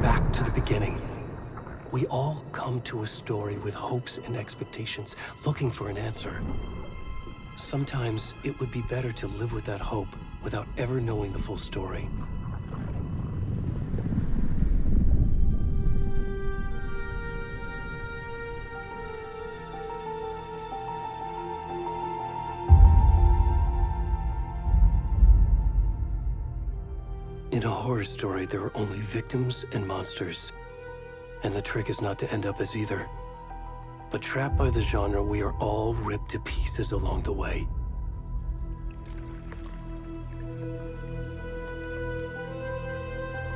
Back to the beginning. We all come to a story with hopes and expectations, looking for an answer. Sometimes it would be better to live with that hope without ever knowing the full story. In a horror story, there are only victims and monsters. And the trick is not to end up as either. But trapped by the genre, we are all ripped to pieces along the way.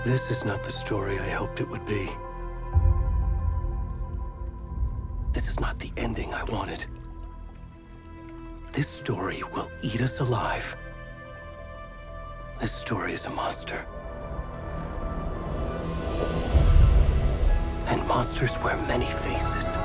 This is not the story I hoped it would be. This is not the ending I wanted. This story will eat us alive. This story is a monster. And monsters wear many faces.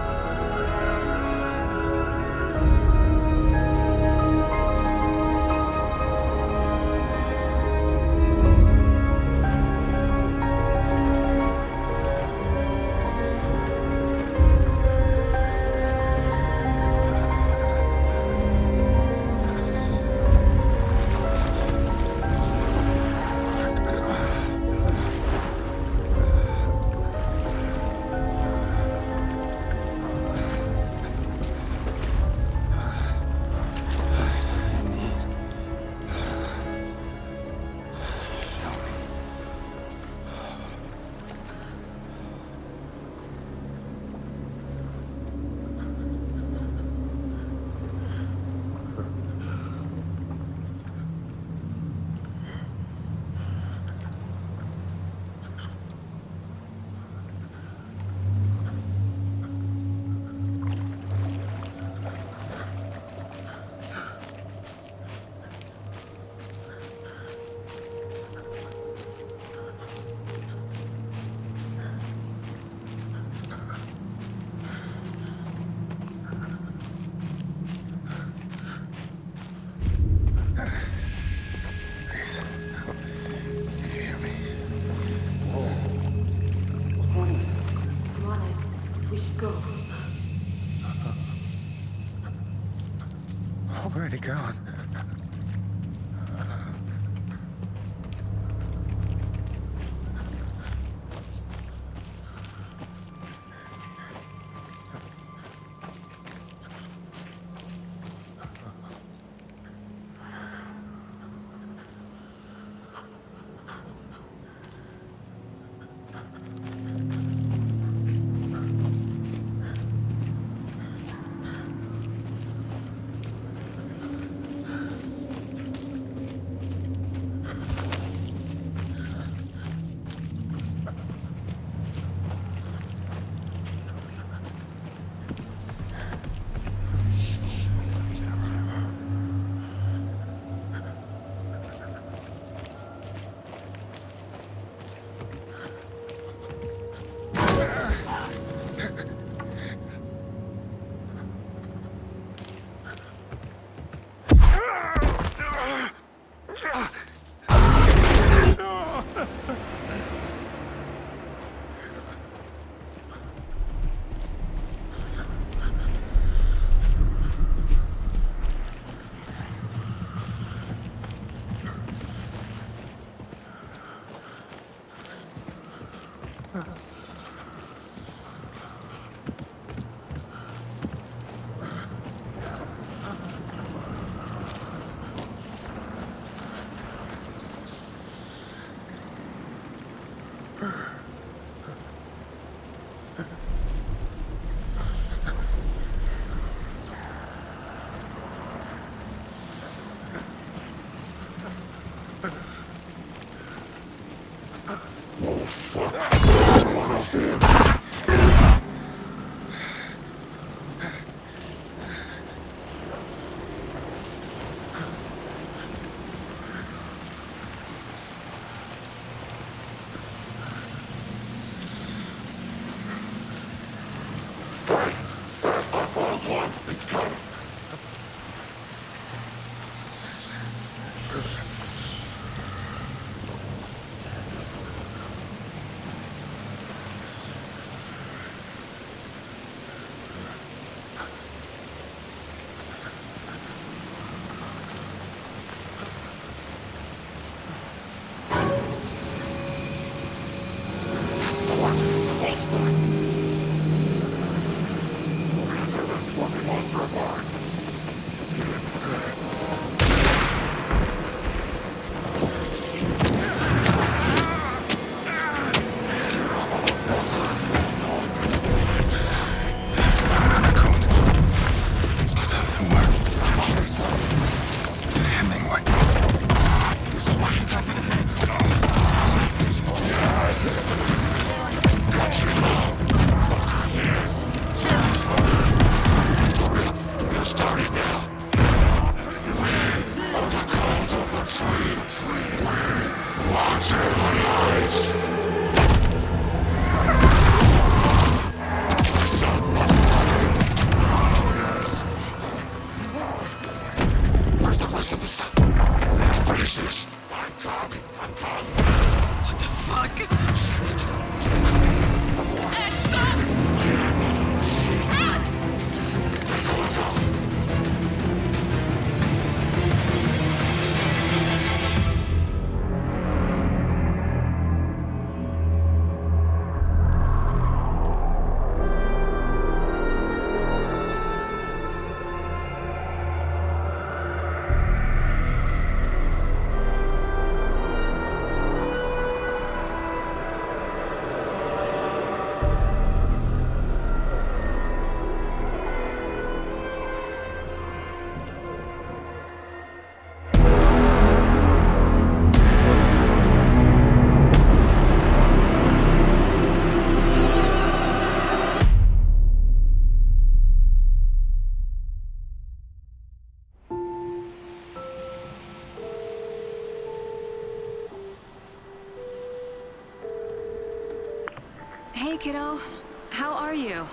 Where'd he go? Hey, kiddo. How are you?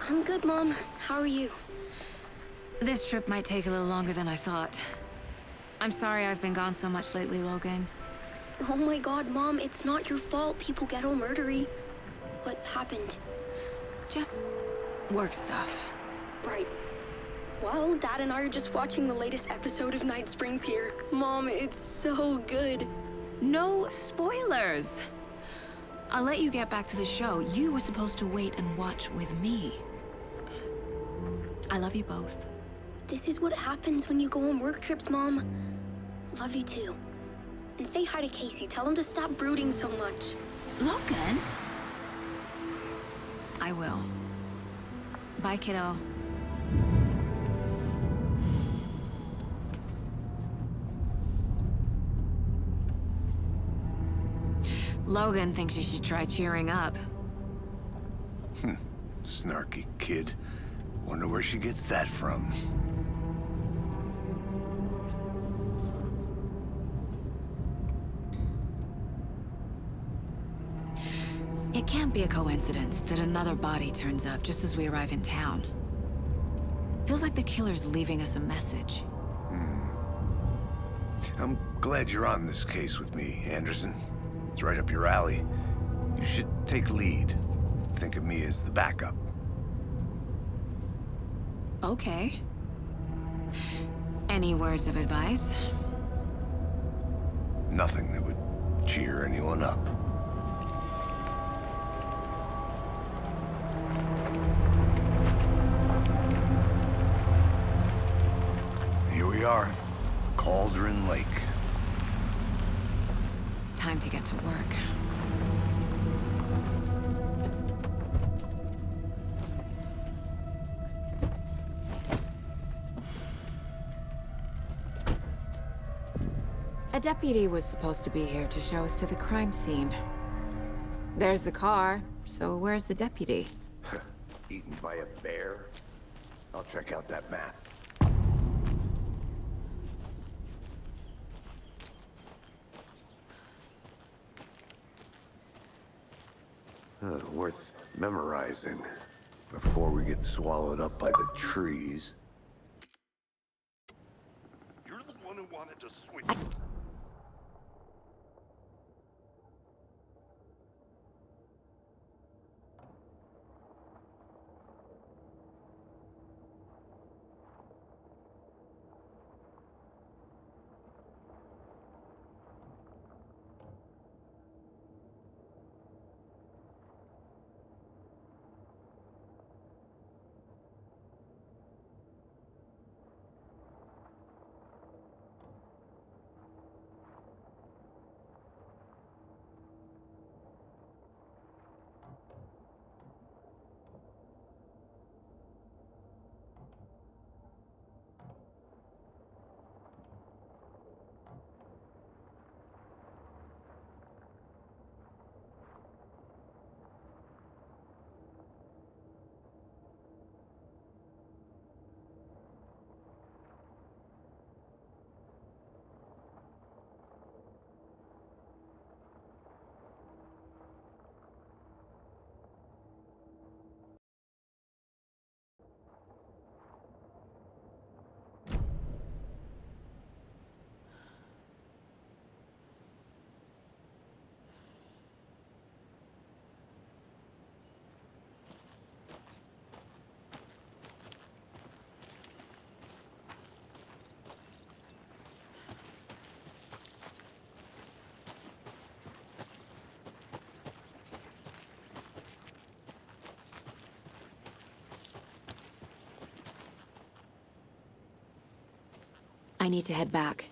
I'm good, Mom. How are you? This trip might take a little longer than I thought. I'm sorry I've been gone so much lately, Logan. Oh my god, Mom, it's not your fault people get all murdery. What happened? Just work stuff. Right. Well, Dad and I are just watching the latest episode of Night Springs here. Mom, it's so good. No spoilers! I'll let you get back to the show. You were supposed to wait and watch with me. I love you both. This is what happens when you go on work trips, Mom. Love you too. And say hi to Casey. Tell him to stop brooding so much. Logan? I will. Bye, kiddo. Logan thinks you should try cheering up. Snarky kid. Wonder where she gets that from. It can't be a coincidence that another body turns up just as we arrive in town. Feels like the killer's leaving us a message. I'm glad you're on this case with me, Anderson. It's right up your alley. You should take lead. Think of me as the backup. Okay. Any words of advice? Nothing that would cheer anyone up. Here we are. Cauldron Lake. Time to get to work. A deputy was supposed to be here to show us to the crime scene. There's the car, so where's the deputy? Eaten by a bear? I'll check out that map. Worth memorizing before we get swallowed up by the trees. You're the one who wanted to switch. I need to head back.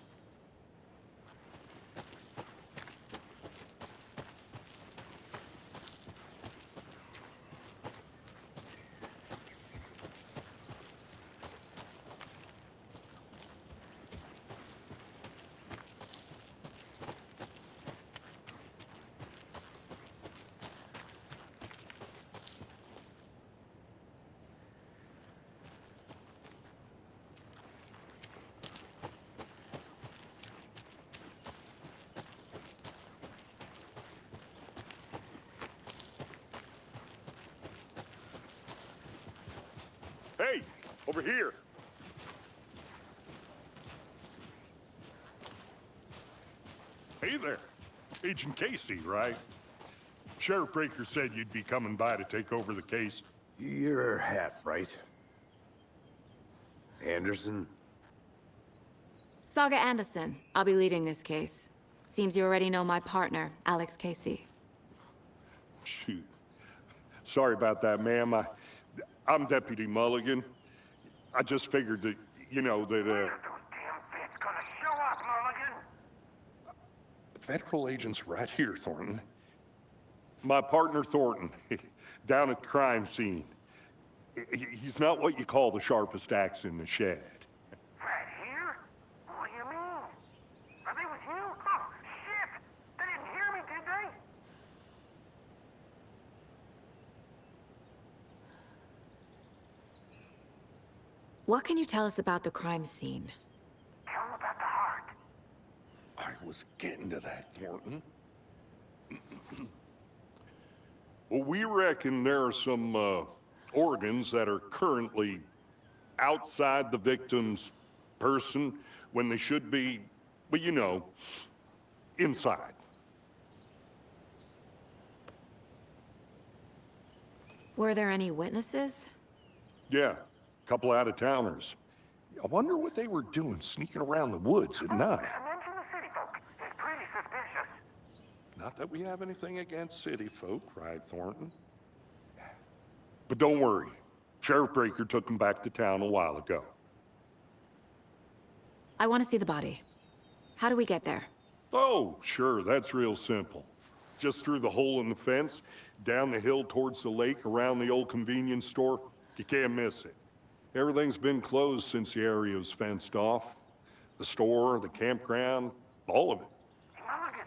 Hey, over here. Hey there. Agent Casey, right? Sheriff Breaker said you'd be coming by to take over the case. You're half right. Anderson? Saga Anderson. I'll be leading this case. Seems you already know my partner, Alex Casey. Shoot. Sorry about that, ma'am. I'm Deputy Mulligan. I just figured that, you know, that, Federal agents right here, Thornton. My partner, Thornton, down at the crime scene. He's not what you call the sharpest axe in the shed. Right here? What do you mean? Are they with you? Oh, shit! They didn't hear me, did they? What can you tell us about the crime scene? Tell them about the heart. I was getting to that, Thornton. Well, we reckon there are some organs that are currently outside the victim's person when they should be, well, you know, inside. Were there any witnesses? Yeah, a couple out-of-towners. I wonder what they were doing sneaking around the woods at night. Mention the city folk. It's pretty suspicious. Not that we have anything against city folk, right, Thornton? But don't worry. Sheriff Breaker took them back to town a while ago. I want to see the body. How do we get there? Oh, sure, that's real simple. Just through the hole in the fence, down the hill towards the lake, around the old convenience store. You can't miss it. Everything's been closed since the area was fenced off. The store, the campground, all of it. Mulligan,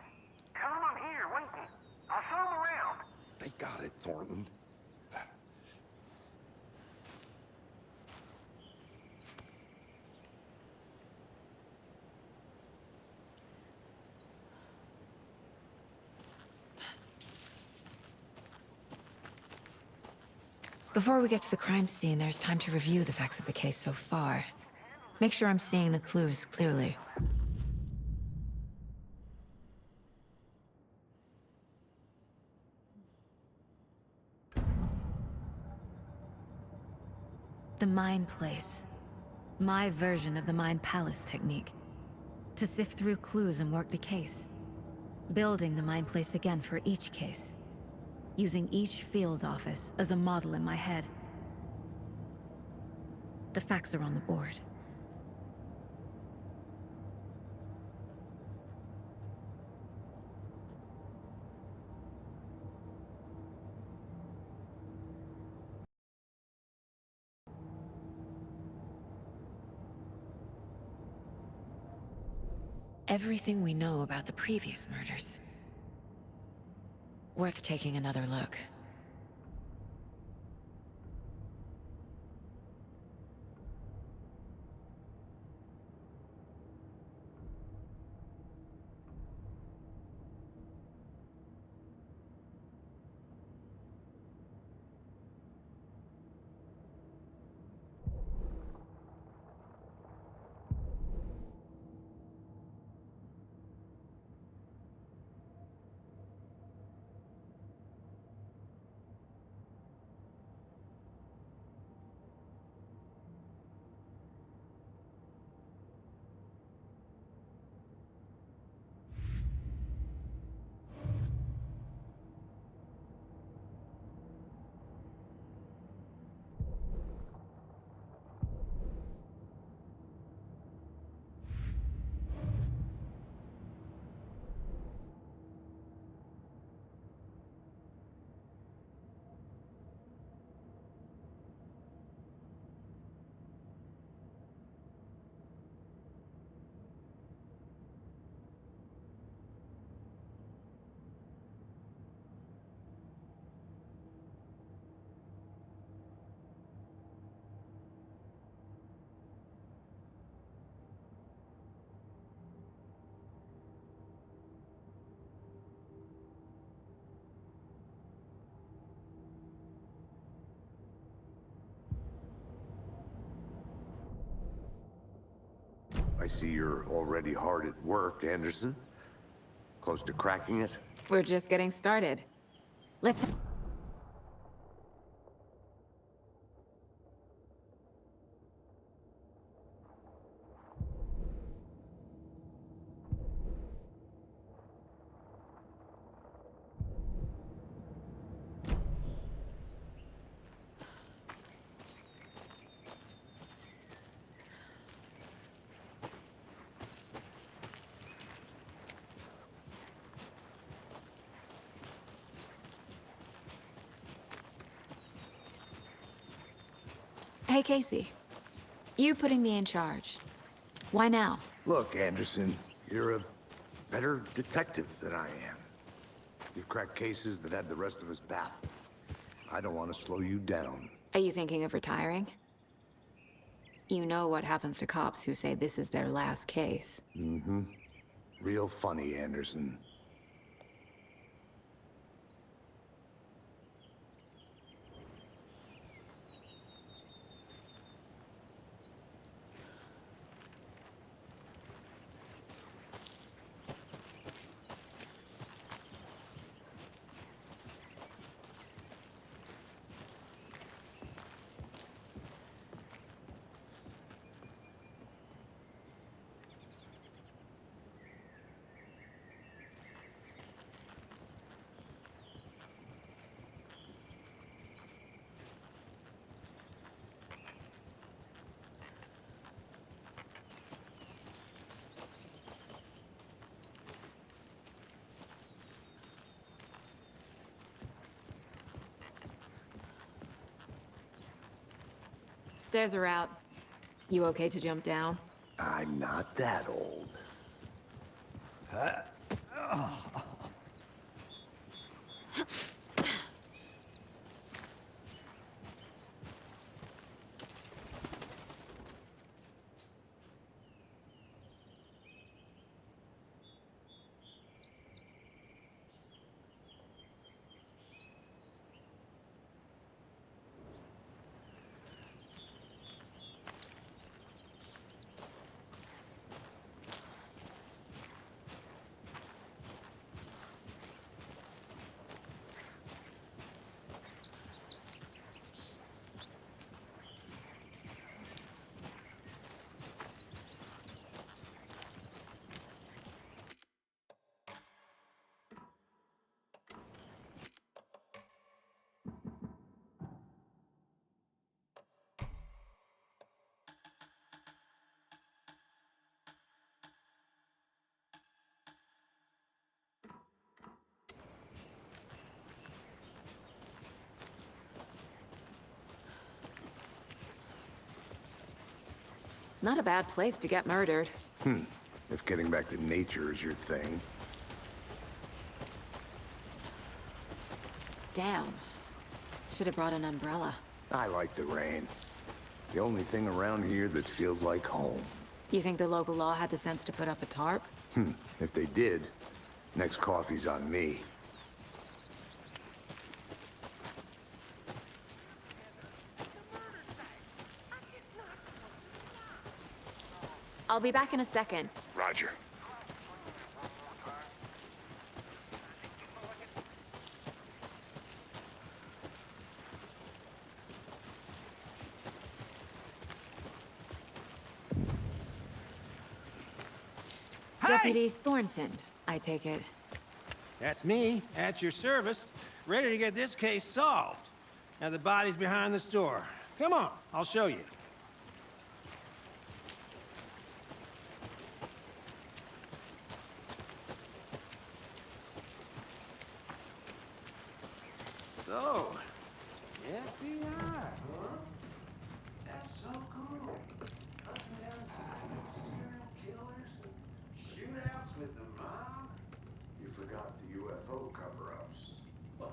tell them I'm here waiting. I'll show them around. They got it, Thornton. Before we get to the crime scene, there's time to review the facts of the case so far. Make sure I'm seeing the clues clearly. The Mind Place. My version of the Mind Palace technique. To sift through clues and work the case. Building the Mind Place again for each case. Using each field office as a model in my head. The facts are on the board. Everything we know about the previous murders. Worth taking another look. I see you're already hard at work, Anderson. Close to cracking it? We're just getting started. Let's... Hey, Casey. You putting me in charge. Why now? Look, Anderson, you're a better detective than I am. You've cracked cases that had the rest of us baffled. I don't want to slow you down. Are you thinking of retiring? You know what happens to cops who say this is their last case. Mm-hmm. Real funny, Anderson. Stairs are out. You okay to jump down? I'm not that old. Not a bad place to get murdered. If getting back to nature is your thing. Damn. Should have brought an umbrella. I like the rain. The only thing around here that feels like home. You think the local law had the sense to put up a tarp? If they did, next coffee's on me. I'll be back in a second. Roger. Deputy Thornton, I take it. That's me, at your service, ready to get this case solved. Now the body's behind the store. Come on, I'll show you. So, FBI, huh? That's so cool. Hunting down serial killers and shootouts with the mob. You forgot the UFO cover-ups. What?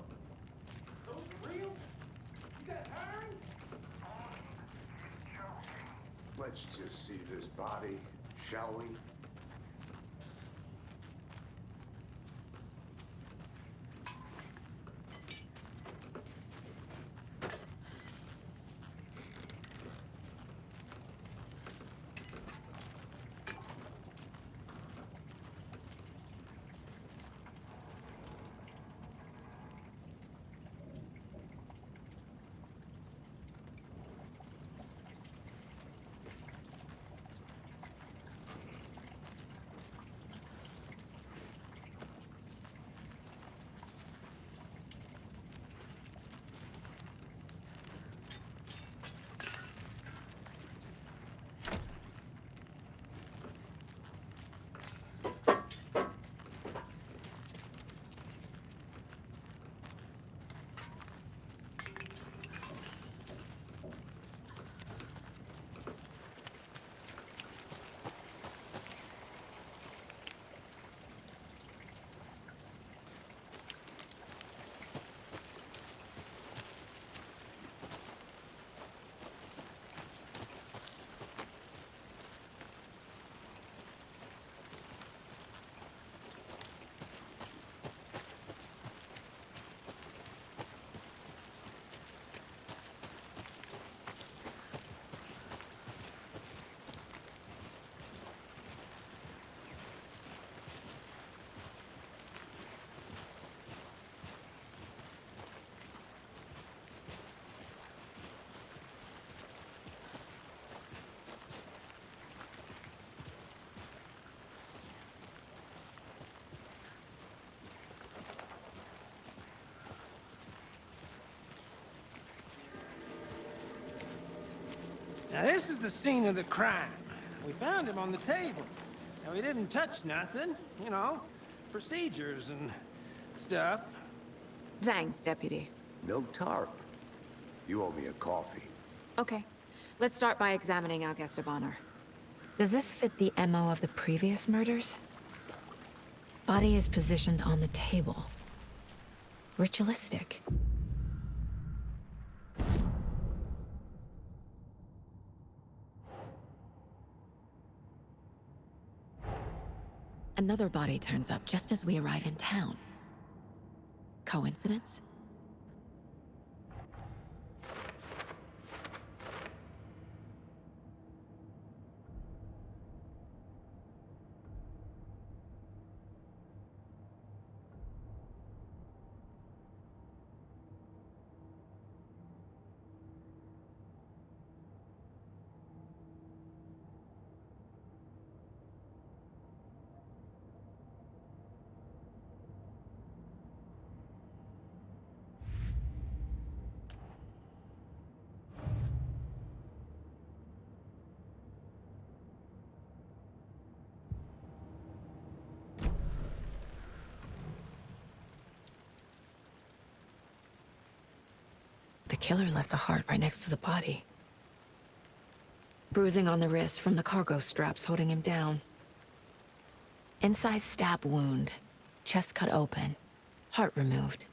Those are real? You guys hiring? Let's just see this body, shall we? Now this is the scene of the crime. We found him on the table. Now he didn't touch nothing, you know, procedures and stuff. Thanks, Deputy. No tarp. You owe me a coffee. Okay. Let's start by examining our guest of honor. Does this fit the MO of the previous murders? Body is positioned on the table. Ritualistic. Another body turns up just as we arrive in town. Coincidence? The killer left the heart right next to the body. Bruising on the wrist from the cargo straps holding him down. Inside stab wound. Chest cut open. Heart removed.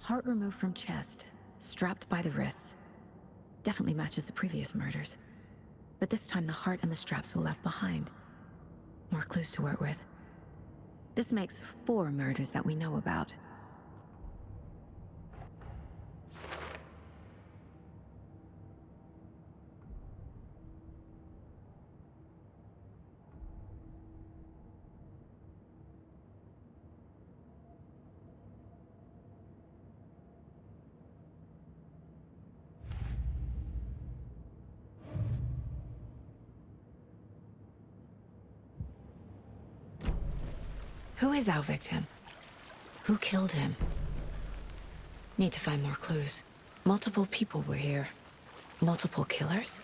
Heart removed from chest, strapped by the wrists. Definitely matches the previous murders. But this time the heart and the straps were left behind. More clues to work with. This makes 4 murders that we know about. Who is our victim? Who killed him? Need to find more clues. Multiple people were here. Multiple killers?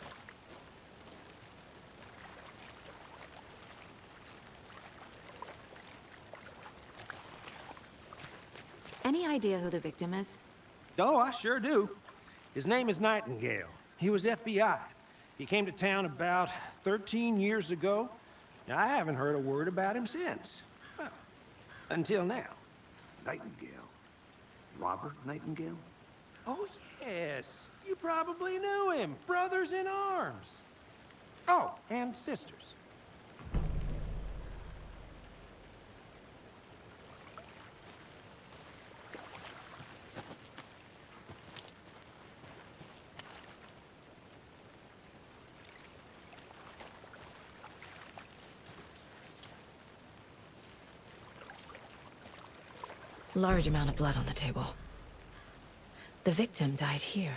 Any idea who the victim is? Oh, I sure do. His name is Nightingale. He was FBI. He came to town about 13 years ago. I haven't heard a word about him since. Well, until now. Nightingale? Robert Nightingale? Oh, yes. You probably knew him. Brothers in arms. Oh, and sisters. Large amount of blood on the table. The victim died here.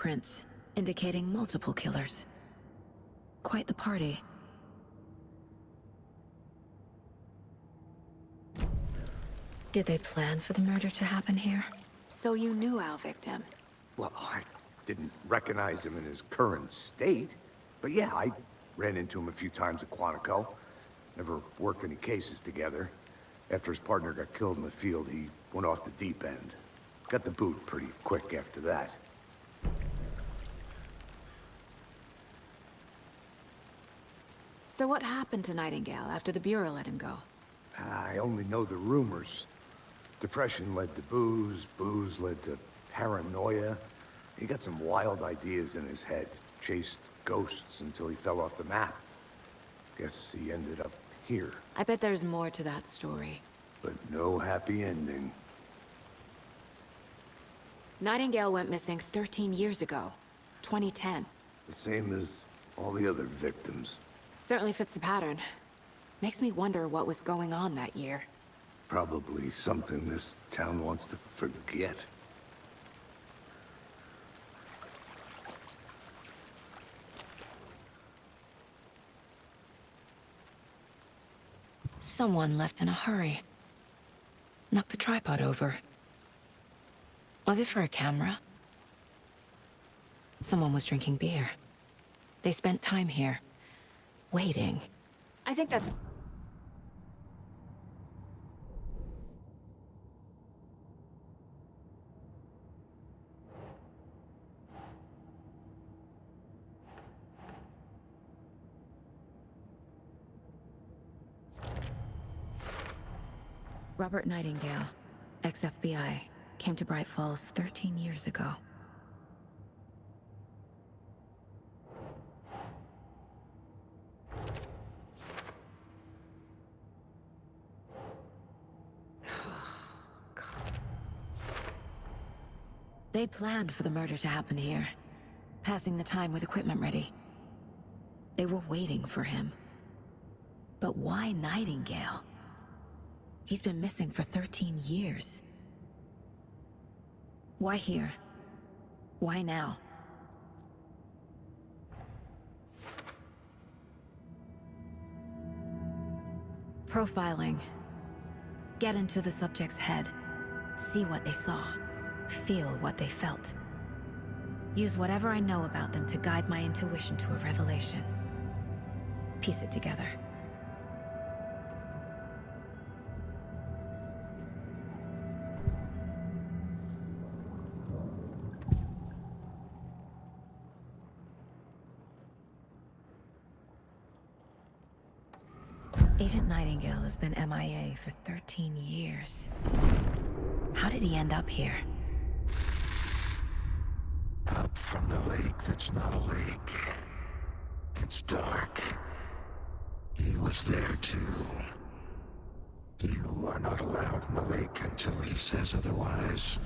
footprints, indicating multiple killers. Quite the party. Did they plan for the murder to happen here? So you knew our victim? Well, I didn't recognize him in his current state. But yeah, I ran into him a few times at Quantico. Never worked any cases together. After his partner got killed in the field, he went off the deep end. Got the boot pretty quick after that. So what happened to Nightingale after the Bureau let him go? I only know the rumors. Depression led to booze, booze led to paranoia. He got some wild ideas in his head, chased ghosts until he fell off the map. Guess he ended up here. I bet there's more to that story. But no happy ending. Nightingale went missing 13 years ago, 2010. The same as all the other victims. Certainly fits the pattern. Makes me wonder what was going on that year. Probably something this town wants to forget. Someone left in a hurry. Knocked the tripod over. Was it for a camera? Someone was drinking beer. They spent time here, waiting. I think that's... Robert Nightingale, ex-FBI, came to Bright Falls 13 years ago. They planned for the murder to happen here, passing the time with equipment ready. They were waiting for him. But why Nightingale? He's been missing for 13 years. Why here? Why now? Profiling. Get into the subject's head. See what they saw. Feel what they felt. Use whatever I know about them to guide my intuition to a revelation. Piece it together. Agent Nightingale has been MIA for 13 years. How did he end up here? Up from the lake that's not a lake. It's dark. He was there too. You are not allowed in the lake until he says otherwise.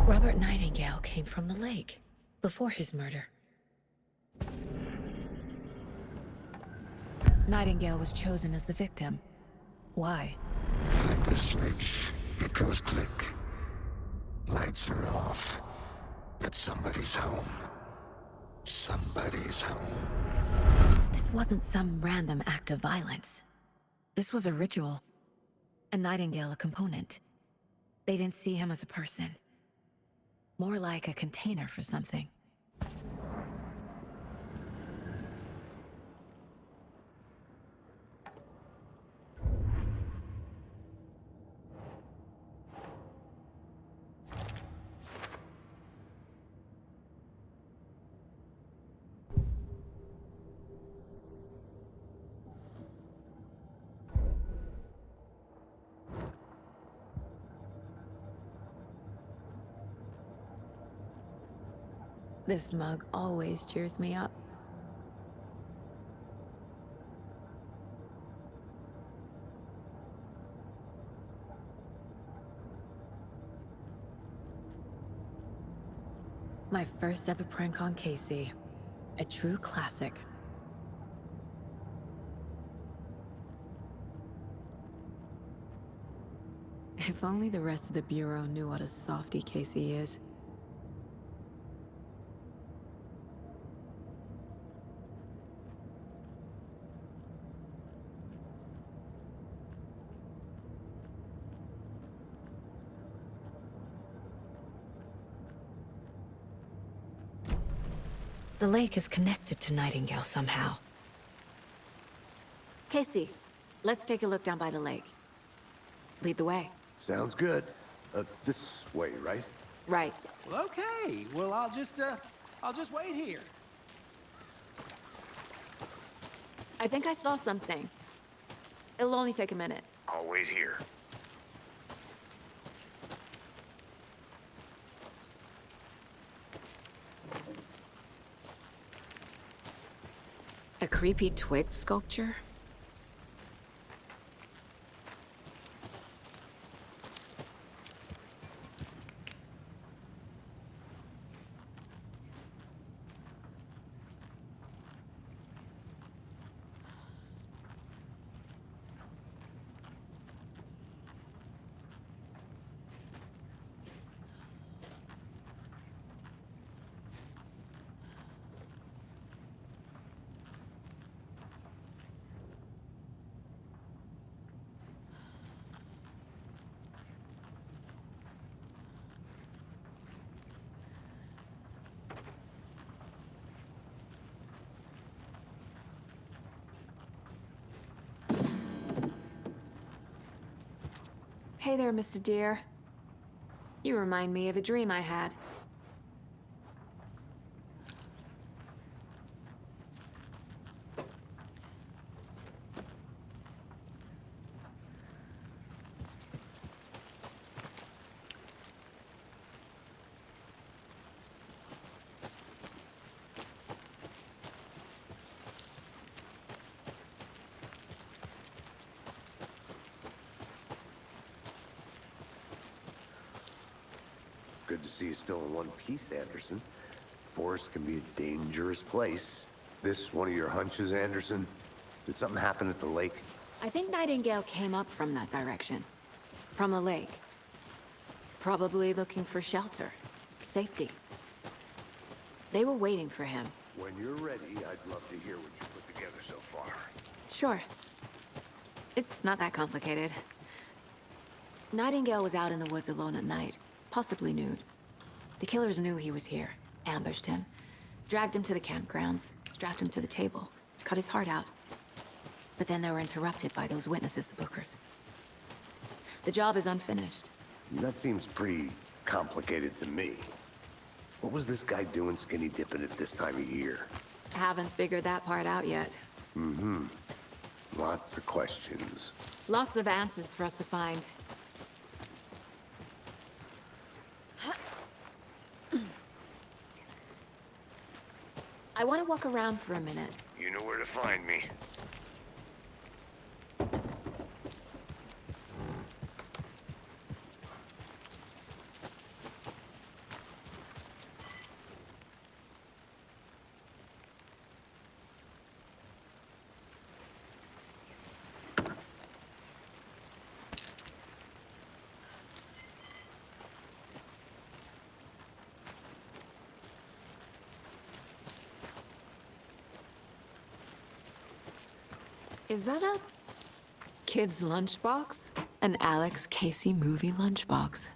Robert Nightingale came from the lake, before his murder. Nightingale was chosen as the victim. Why? Flip the switch, it goes click. Lights are off. But somebody's home. Somebody's home. This wasn't some random act of violence. This was a ritual. And Nightingale a component. They didn't see him as a person. More like a container for something. This mug always cheers me up. My first ever prank on Casey. A true classic. If only the rest of the Bureau knew what a softie Casey is. The lake is connected to Nightingale somehow. Casey, let's take a look down by the lake. Lead the way. Sounds good. This way, right? Right. Well, okay. Well, I'll just wait here. I think I saw something. It'll only take a minute. I'll wait here. A creepy twig sculpture? Hey there, Mr. Deer. You remind me of a dream I had. Good to see you still in one piece, Anderson. Forest can be a dangerous place. This one of your hunches, Anderson? Did something happen at the lake? I think Nightingale came up from that direction. From the lake. Probably looking for shelter. Safety. They were waiting for him. When you're ready, I'd love to hear what you put together so far. Sure. It's not that complicated. Nightingale was out in the woods alone at night, possibly nude. The killers knew he was here, ambushed him, dragged him to the campgrounds, strapped him to the table, cut his heart out. But then they were interrupted by those witnesses, the Bookers. The job is unfinished. That seems pretty complicated to me. What was this guy doing skinny dipping at this time of year? Haven't figured that part out yet. Mm-hmm. Lots of questions. Lots of answers for us to find. I want to walk around for a minute. You know where to find me. Is that a kid's lunchbox? An Alex Casey movie lunchbox.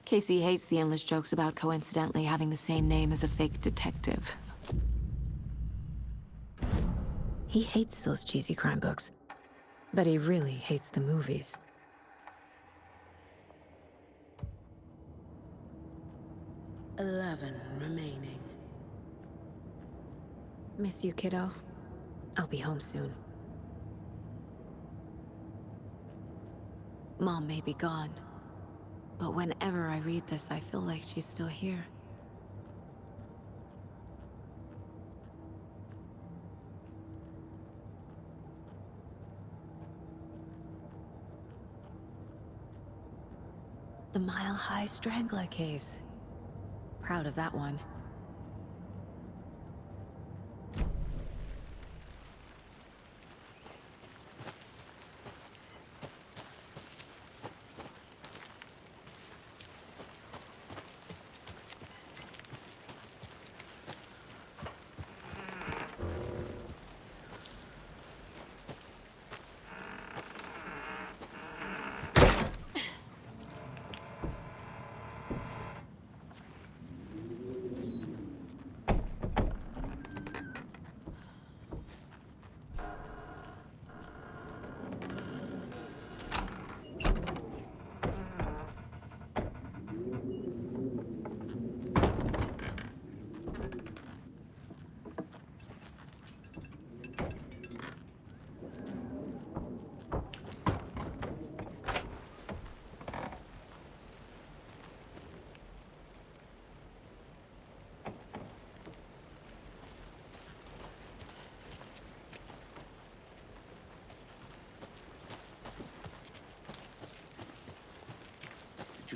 Casey hates the endless jokes about coincidentally having the same name as a fake detective. He hates those cheesy crime books, but he really hates the movies. Remaining. Miss you, kiddo. I'll be home soon. Mom may be gone, but whenever I read this, I feel like she's still here. The Mile High Strangler case. Proud of that one.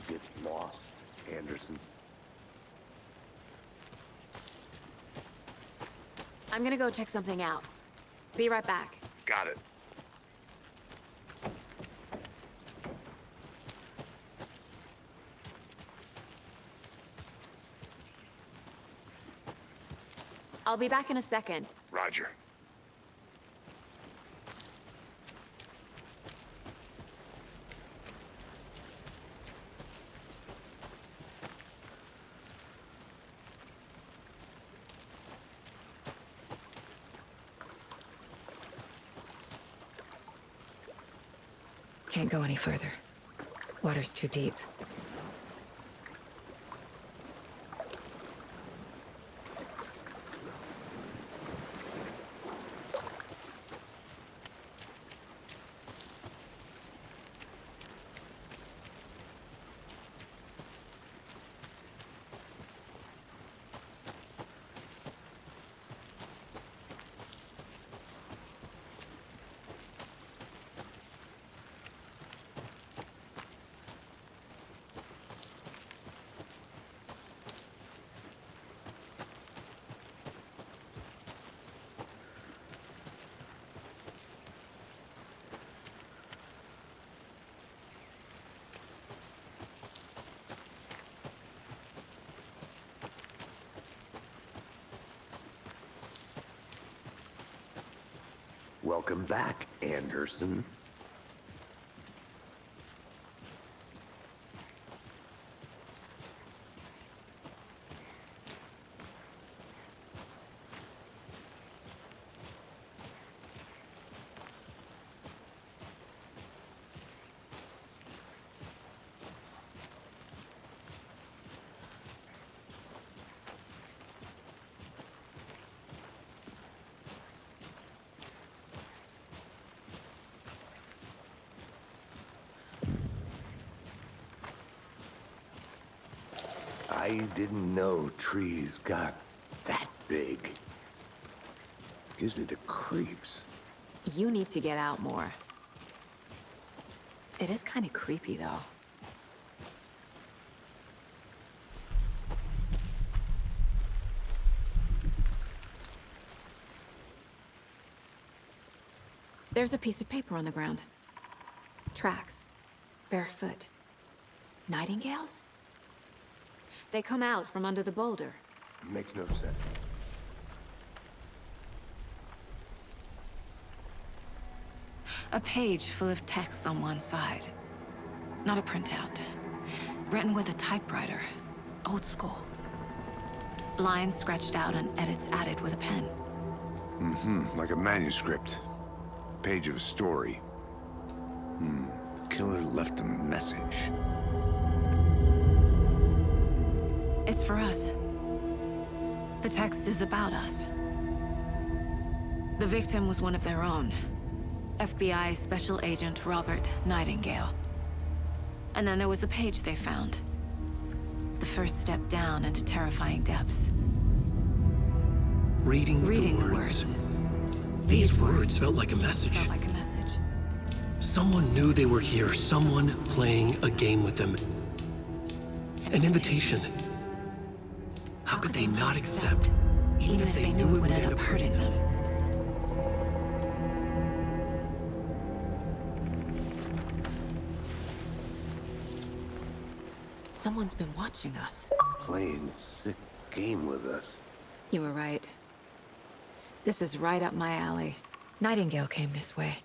get lost, Anderson. I'm gonna go check something out. Be right back. Got it. I'll be back in a second. Roger. Can't go any further. Water's too deep. Welcome back, Anderson. I didn't know trees got that big. Gives me the creeps. You need to get out more. It is kind of creepy, though. There's a piece of paper on the ground. Tracks. Barefoot. Nightingales? They come out from under the boulder. Makes no sense. A page full of text on one side. Not a printout. Written with a typewriter. Old school. Lines scratched out and edits added with a pen. Mm-hmm, like a manuscript. Page of a story. The killer left a message. It's for us. The text is about us. The victim was one of their own. FBI Special Agent Robert Nightingale. And then there was the page they found. The first step down into terrifying depths. Reading the words. These words felt like a message. Felt like a message. Someone knew they were here. Someone playing a game with them. An invitation. How could they not accept, even if they knew it would end up hurting them? Someone's been watching us. Playing a sick game with us. You were right. This is right up my alley. Nightingale came this way.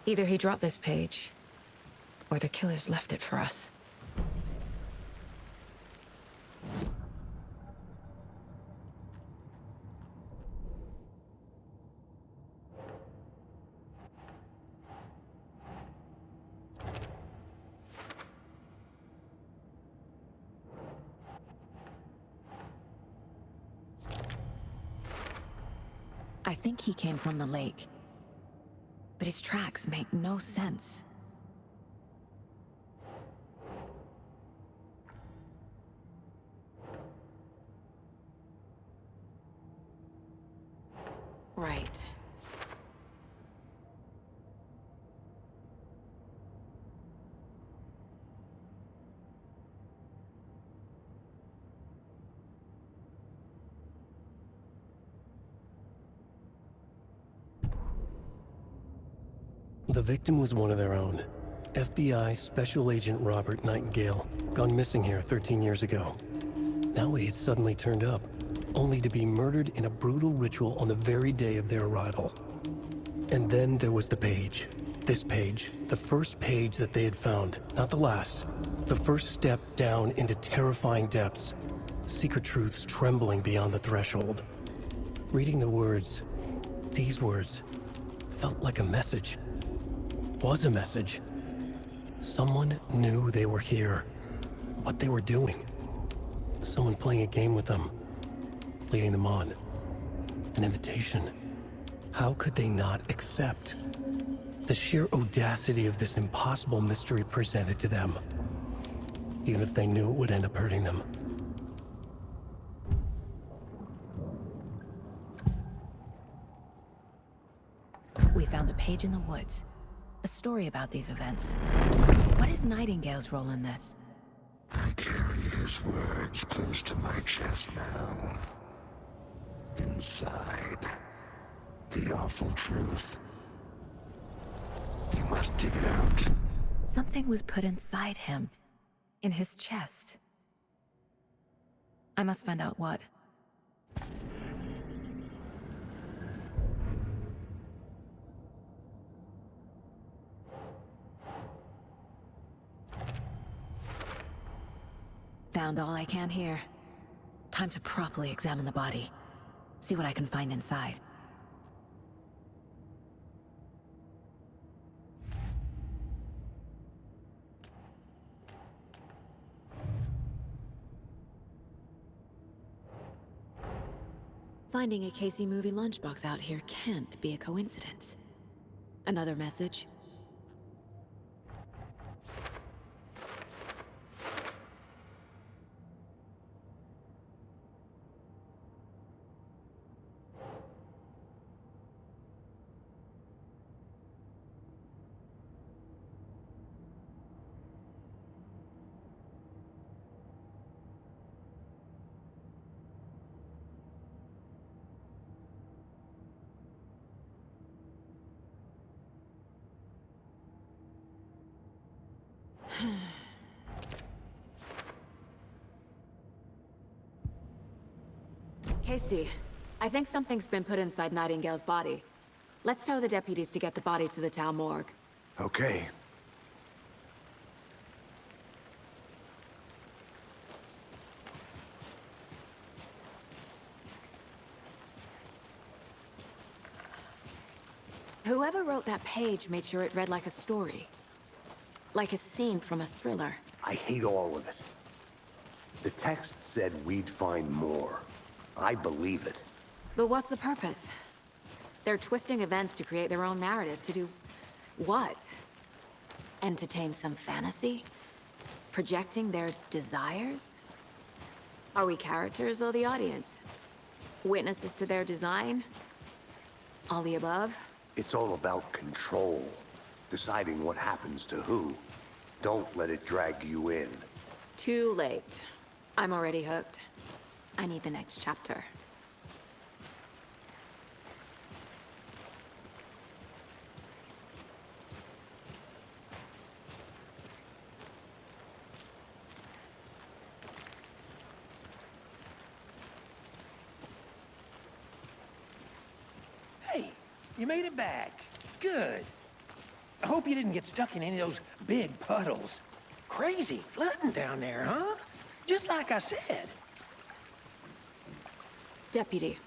Either he dropped this page, or the killers left it for us. I think he came from the lake. But his tracks make no sense. Right. The victim was one of their own. FBI Special Agent Robert Nightingale, gone missing here 13 years ago. Now he had suddenly turned up, only to be murdered in a brutal ritual on the very day of their arrival. And then there was the page. This page, the first page that they had found, not the last. The first step down into terrifying depths. Secret truths trembling beyond the threshold. Reading the words, these words, felt like a message. Was a message. Someone knew they were here. What they were doing. Someone playing a game with them. Leading them on. An invitation. How could they not accept? The sheer audacity of this impossible mystery presented to them. Even if they knew it would end up hurting them. We found a page in the woods. A story about these events. What is Nightingale's role in this? I carry his words close to my chest now. Inside, the awful truth. You must dig it out. Something was put inside him. In his chest. I must find out what. Found all I can here. Time to properly examine the body. See what I can find inside. Finding a Casey movie lunchbox out here can't be a coincidence. Another message. Casey, I think something's been put inside Nightingale's body. Let's tell the deputies to get the body to the town morgue. Okay. Whoever wrote that page made sure it read like a story. Like a scene from a thriller. I hate all of it. The text said we'd find more. I believe it. But what's the purpose? They're twisting events to create their own narrative. To do what? Entertain some fantasy? Projecting their desires? Are we characters or the audience? Witnesses to their design? All the above? It's all about control. Deciding what happens to who. Don't let it drag you in. Too late. I'm already hooked. I need the next chapter. Hey, you made it back. Good. I hope you didn't get stuck in any of those big puddles. Crazy flooding down there, huh? Just like I said. Deputy,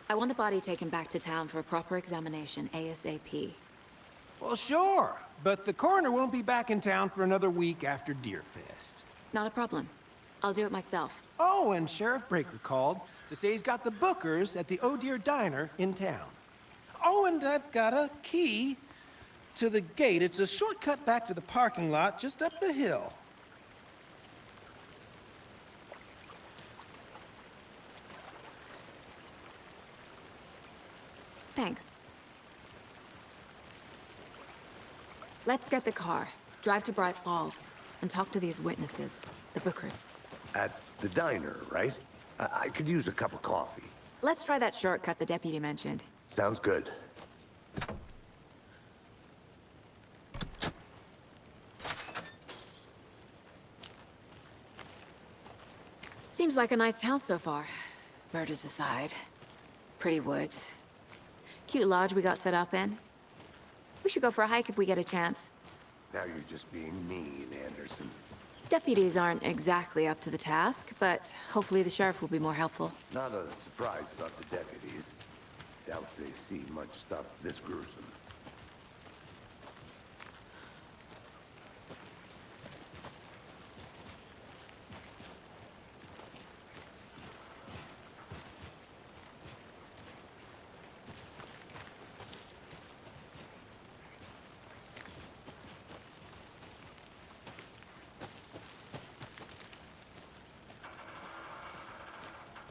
I want the body taken back to town for a proper examination, ASAP. Well, sure, but the coroner won't be back in town for another week after Deerfest. Not a problem. I'll do it myself. Oh, and Sheriff Breaker called to say he's got the Bookers at the Oh Dear Diner in town. Oh, and I've got a key to the gate. It's a shortcut back to the parking lot just up the hill. Thanks. Let's get the car, drive to Bright Falls, and talk to these witnesses, the Bookers. At the diner, right? I could use a cup of coffee. Let's try that shortcut the deputy mentioned. Sounds good. Seems like a nice town so far. Murders aside. Pretty woods. Cute lodge we got set up in. We should go for a hike if we get a chance. Now you're just being mean, Anderson. Deputies aren't exactly up to the task, but hopefully the sheriff will be more helpful. Not a surprise about the deputies. Doubt they see much stuff this gruesome.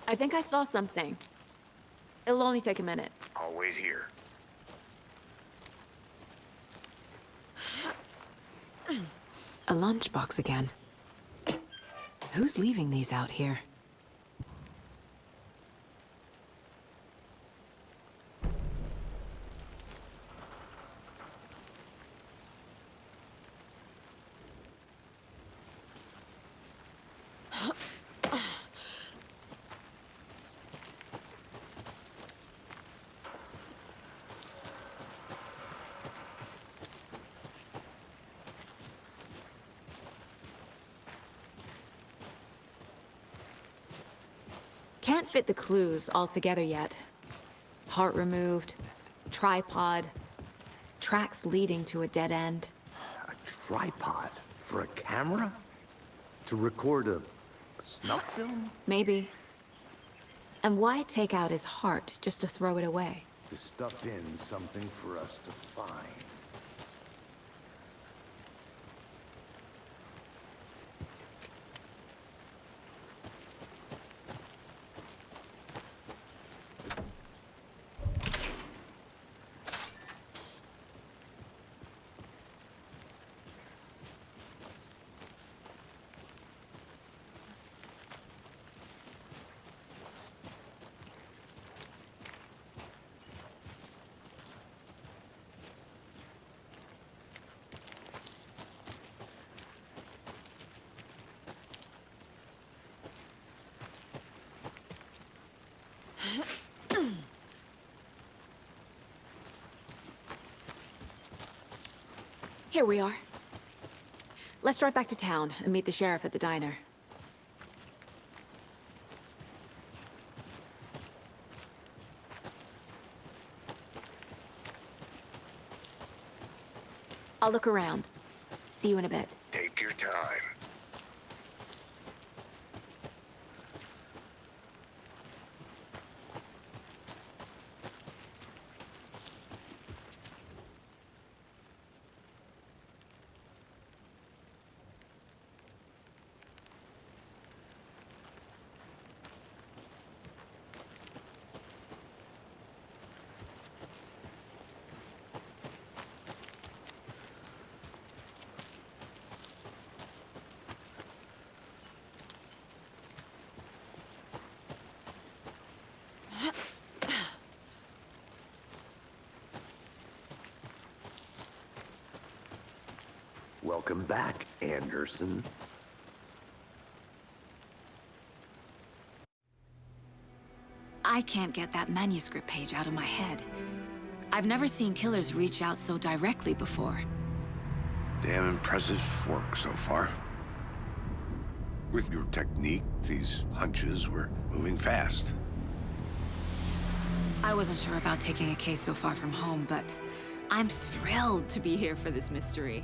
I think I saw something. It'll only take a minute. I'll wait here. A lunchbox again. Who's leaving these out here? Can't fit the clues all together yet. Heart removed, tripod, tracks leading to a dead end. A tripod? For a camera? To record a snuff film? Maybe. And why take out his heart just to throw it away? To stuff in something for us to find. Here we are. Let's drive back to town and meet the sheriff at the diner. I'll look around. See you in a bit. Take your time. Welcome back, Anderson. I can't get that manuscript page out of my head. I've never seen killers reach out so directly before. Damn impressive work so far. With your technique, these hunches were moving fast. I wasn't sure about taking a case so far from home, but I'm thrilled to be here for this mystery.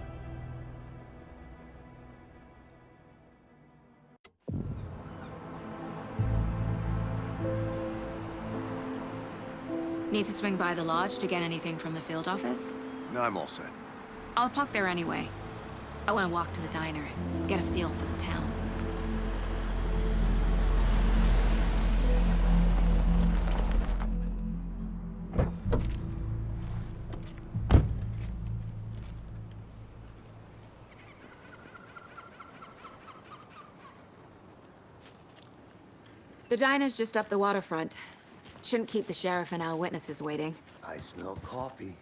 Need to swing by the lodge to get anything from the field office? No, I'm all set. I'll park there anyway. I want to walk to the diner, get a feel for the town. The diner's just up the waterfront. Shouldn't keep the sheriff and our witnesses waiting. I smell coffee.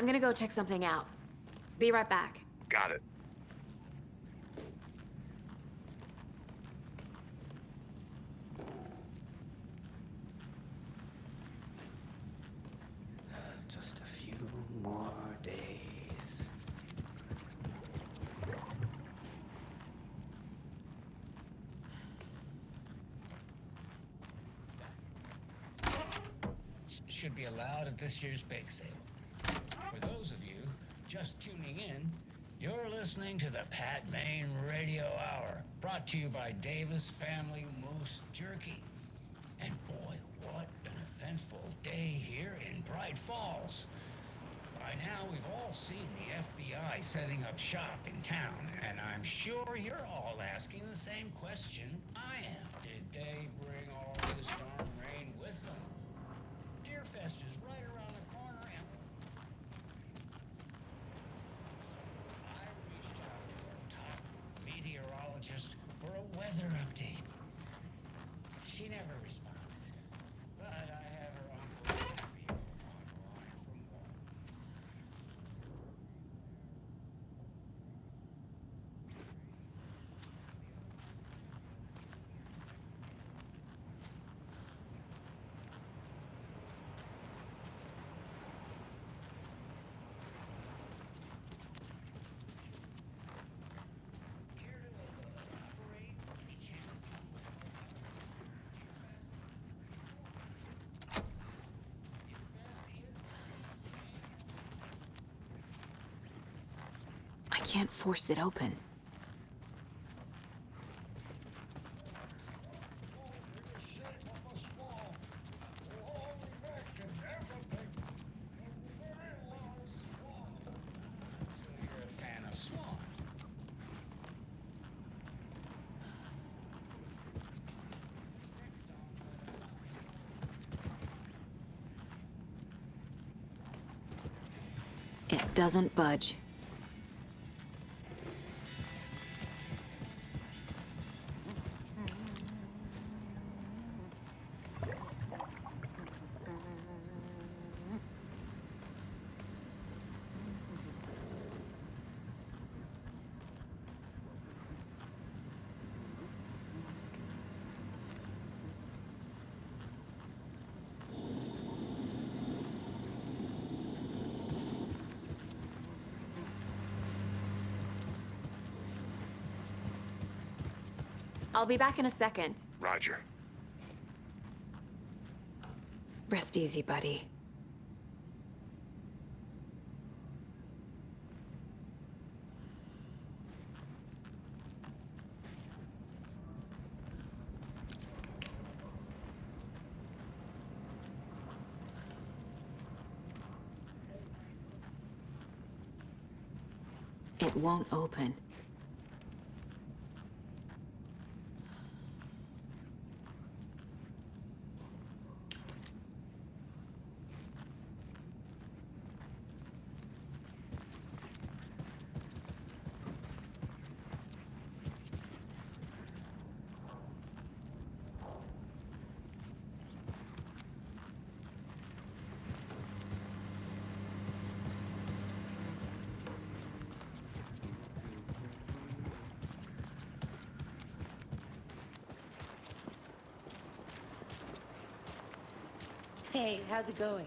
I'm gonna go check something out. Be right back. Got it. Just a few more days. Should be allowed at this year's bake sale. For those of you just tuning in, you're listening to the Pat Maine Radio Hour, brought to you by Davis Family Moose Jerky. And boy, what an eventful day here in Bright Falls. By now, we've all seen the FBI setting up shop in town, and I'm sure you're all asking the same question I am. Did they bring all this darn rain with them? Deerfest is right around the corner, and so I reached out to our top meteorologist for a weather update. She never responded, but I have her uncle Happy on the line for more. Care to elaborate? Any chances someone will have I can't force it open. So you're a fan of Swan? It doesn't budge. I'll be back in a second. Roger. Rest easy, buddy. It won't open. Hey, how's it going?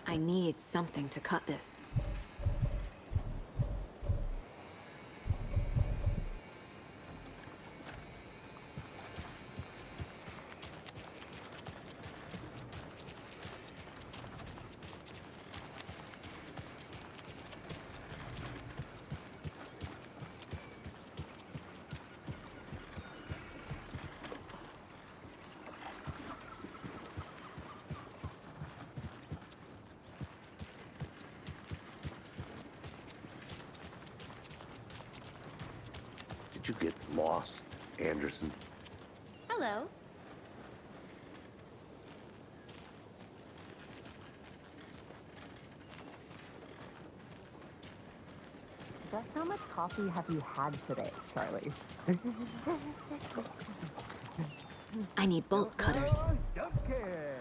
I need something to cut this. did you get lost, Anderson? Hello. Just how much coffee have you had today, Charlie? I need bolt cutters. Don't care.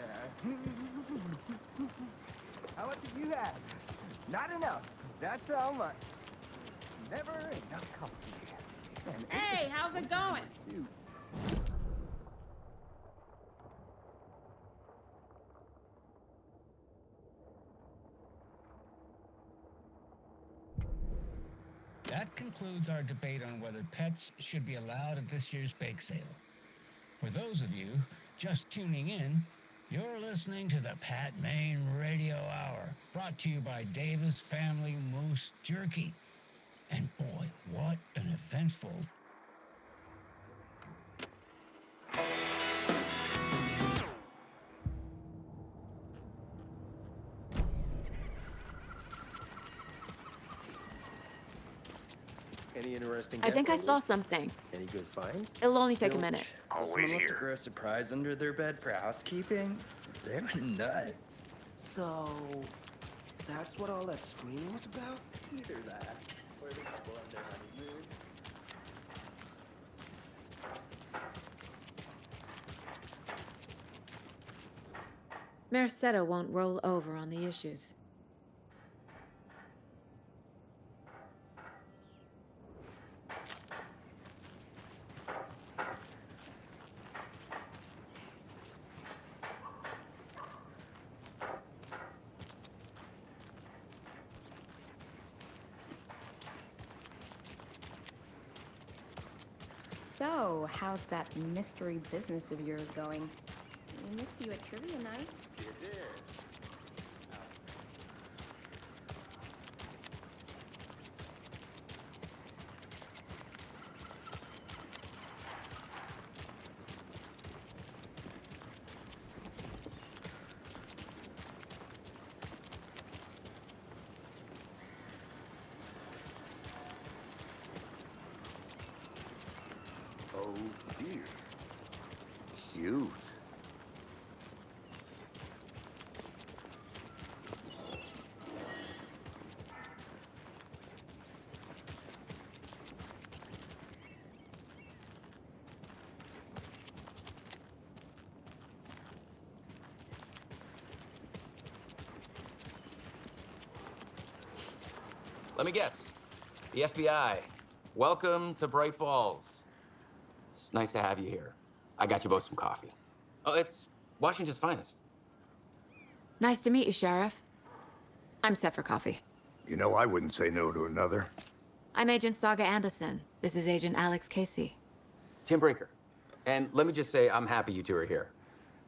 How much have you had? Not enough. That's how much. Never enough coffee. And Hey, how's it going? suits. That concludes our debate on whether pets should be allowed at this year's bake sale. For those of you just tuning in, you're listening to the Pat Maine Radio Hour, brought to you by Davis Family Moose Jerky. And boy, what an eventful... Any interesting I think I guests saw lately? something. Any good finds? It'll only take a minute. Someone left to grow a surprise under their bed for housekeeping? They were nuts. So, that's what all that screaming was about? Either that, or the couple on their honeymoon. Mercado won't roll over on the issues. So, how's that mystery business of yours going? We missed you at trivia night. You did. Oh, dear. Cute. Let me guess. The FBI. Welcome to Bright Falls. It's nice to have you here. I got you both some coffee. Oh, it's Washington's finest. Nice to meet you, Sheriff. I'm set for coffee. You know, I wouldn't say no to another. I'm Agent Saga Anderson. This is Agent Alex Casey. Tim Brinker. And let me just say, I'm happy you two are here.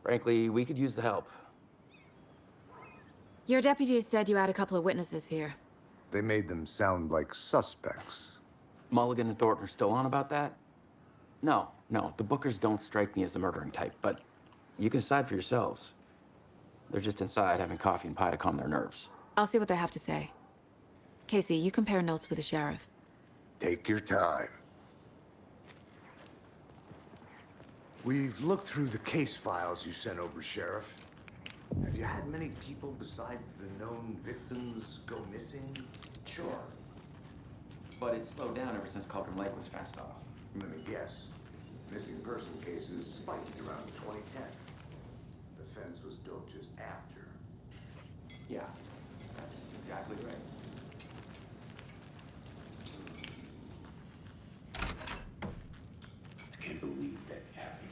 Frankly, we could use the help. Your deputies said you had a couple of witnesses here. They made them sound like suspects. Mulligan and Thornton are still on about that? No, the Bookers don't strike me as the murdering type, but you can decide for yourselves. They're just inside having coffee and pie to calm their nerves. I'll see what they have to say. Casey, you compare notes with the sheriff. Take your time. We've looked through the case files you sent over, Sheriff. Have you had many people besides the known victims go missing? Sure. But it's slowed down ever since Cauldron Lake was fenced off. Let me guess. Missing person cases spiked around 2010. The fence was built just after. Yeah, that's exactly right. I can't believe that happened.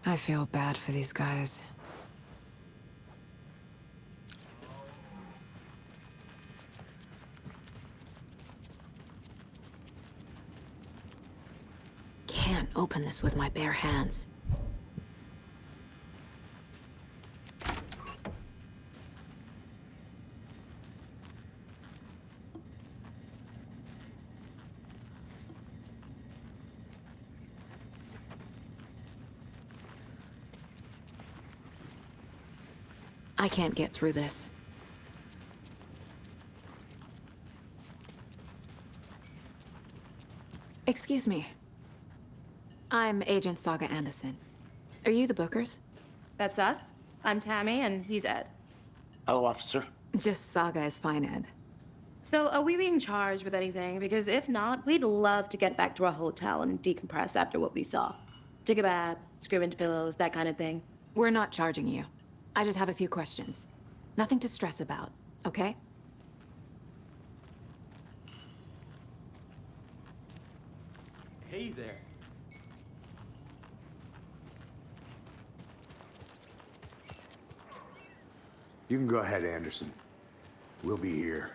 I feel bad for these guys. Can't open this with my bare hands. I can't get through this. Excuse me. I'm Agent Saga Anderson. Are you the Bookers? That's us. I'm Tammy, and he's Ed. Hello, officer. Just Saga is fine, Ed. So, are we being charged with anything? Because if not, we'd love to get back to our hotel and decompress after what we saw. Take a bath, scream into pillows, that kind of thing. We're not charging you. I just have a few questions. Nothing to stress about, okay? Hey there. You can go ahead, Anderson. We'll be here.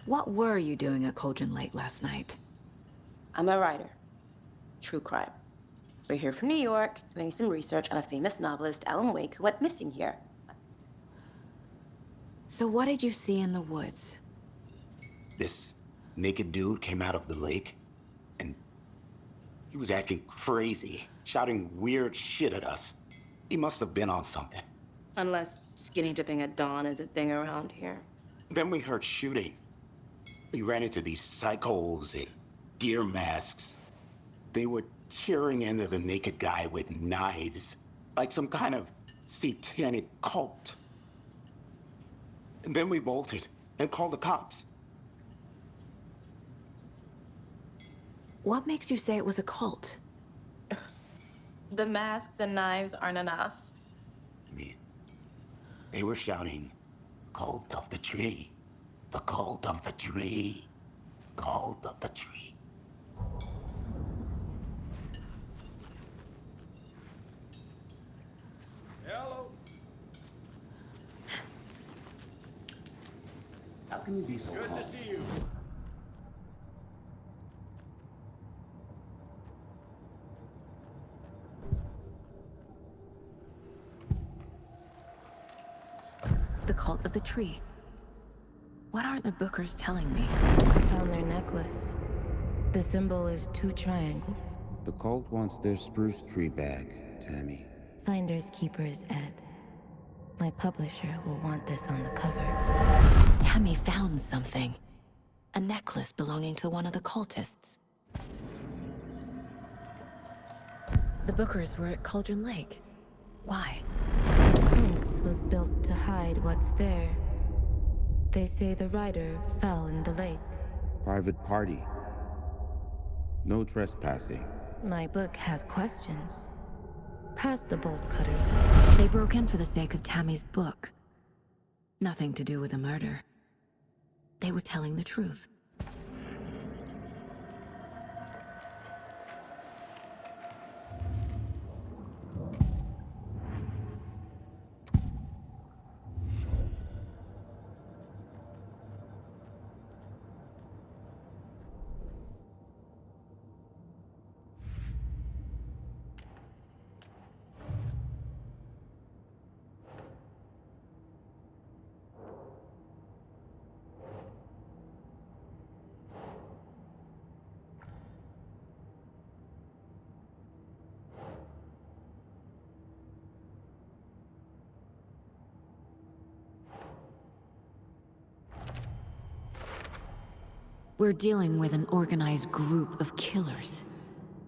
What were you doing at Cauldron Lake last night? I'm a writer. True crime. We're here from New York, doing some research on a famous novelist, Alan Wake, who went missing here. So what did you see in the woods? This naked dude came out of the lake, and he was acting crazy, shouting weird shit at us. He must have been on something. Unless skinny dipping at dawn is a thing around here. Then we heard shooting. We ran into these psychos in deer masks. They were tearing into the naked guy with knives, like some kind of satanic cult. And then we bolted and called the cops. What makes you say it was a cult? The masks and knives aren't enough. They were shouting, "Cult of the tree. The cult of the tree. Cult of the tree." Hello. How can you be so Good calm? to see you. The cult of the tree. What aren't the Bookers telling me? I found their necklace. The symbol is 2 triangles. The cult wants their spruce tree bag, Tammy. Finders keepers, Ed. My publisher will want this on the cover. Tammy found something. A necklace belonging to one of the cultists. The Bookers were at Cauldron Lake. Why? The fence was built to hide what's there. They say the rider fell in the lake. Private party. No trespassing. My book has questions. Past the bolt cutters. They broke in for the sake of Tammy's book. Nothing to do with a murder. They were telling the truth. We're dealing with an organized group of killers,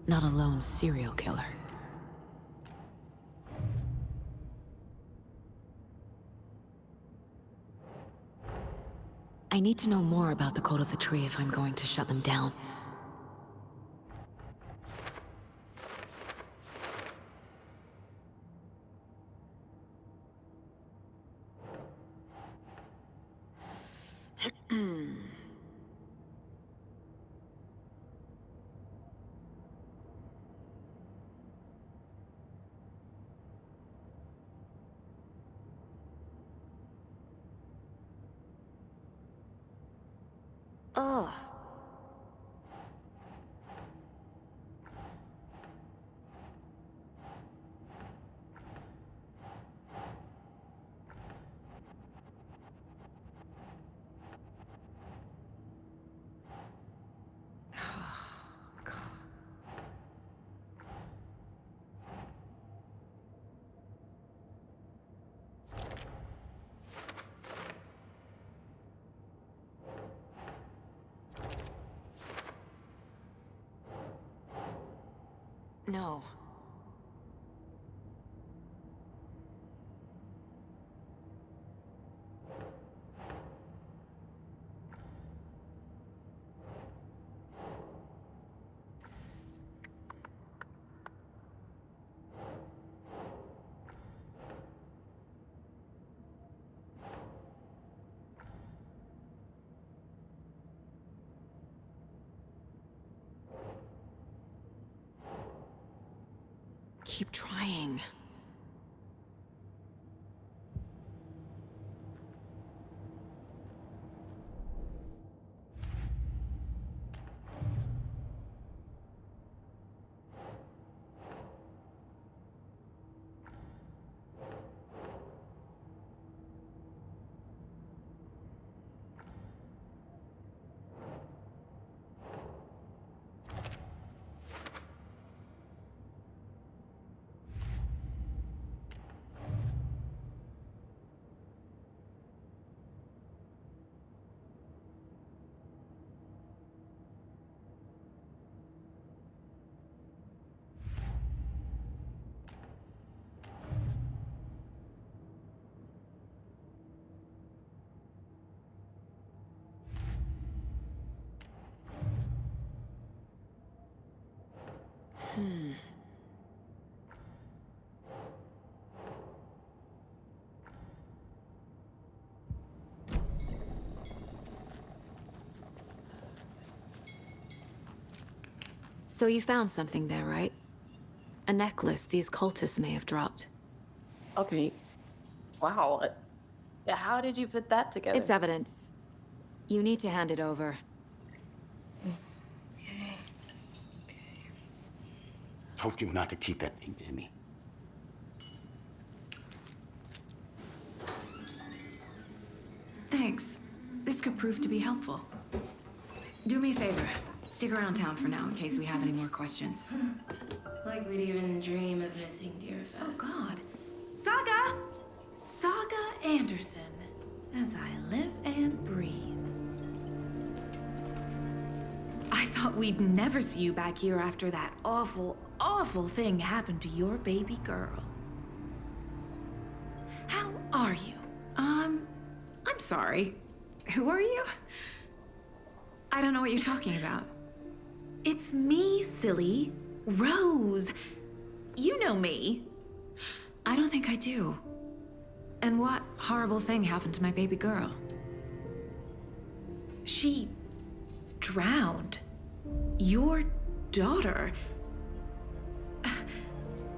not a lone serial killer. I need to know more about the Cult of the Tree if I'm going to shut them down. Ugh. No. Keep trying. So you found something there, right? A necklace these cultists may have dropped. Okay. Wow. How did you put that together? It's evidence. You need to hand it over. Told you not to keep that thing to me. Thanks. This could prove to be helpful. Do me a favor. Stick around town for now in case we have any more questions. Like we'd even dream of missing dear Fez. Oh, God. Saga Anderson. As I live and breathe. I thought we'd never see you back here after that awful, awful thing happened to your baby girl. How are you? I'm sorry. Who are you? I don't know what you're talking about. It's me, silly. Rose. You know me. I don't think I do. And what horrible thing happened to my baby girl? She drowned. Your daughter.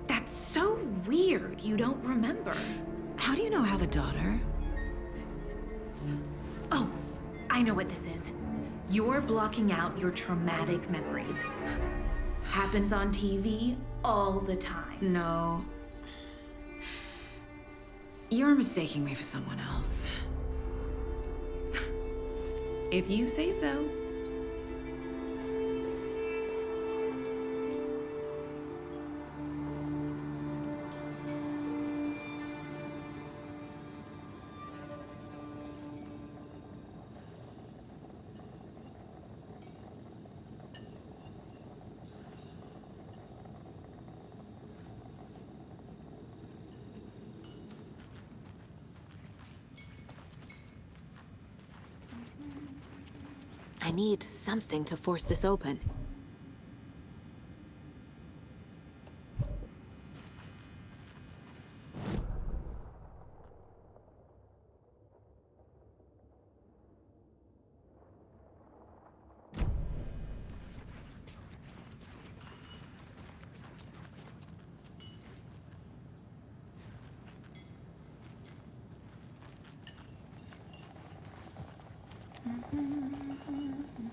That's so weird you don't remember. How do you know I have a daughter? Oh, I know what this is. You're blocking out your traumatic memories. Happens on TV all the time. No. You're mistaking me for someone else. If you say so. I need something to force this open.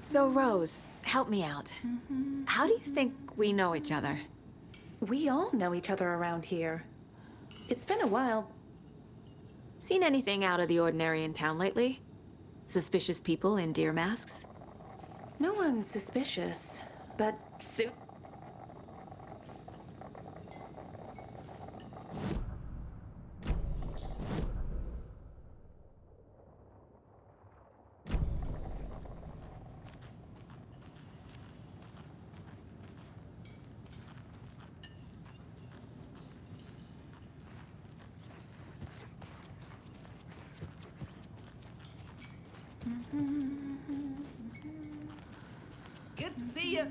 So, Rose, help me out. How do you think we know each other? We all know each other around here. It's been a while. Seen anything out of the ordinary in town lately? Suspicious people in deer masks? No one's suspicious, but suit. Good to see you.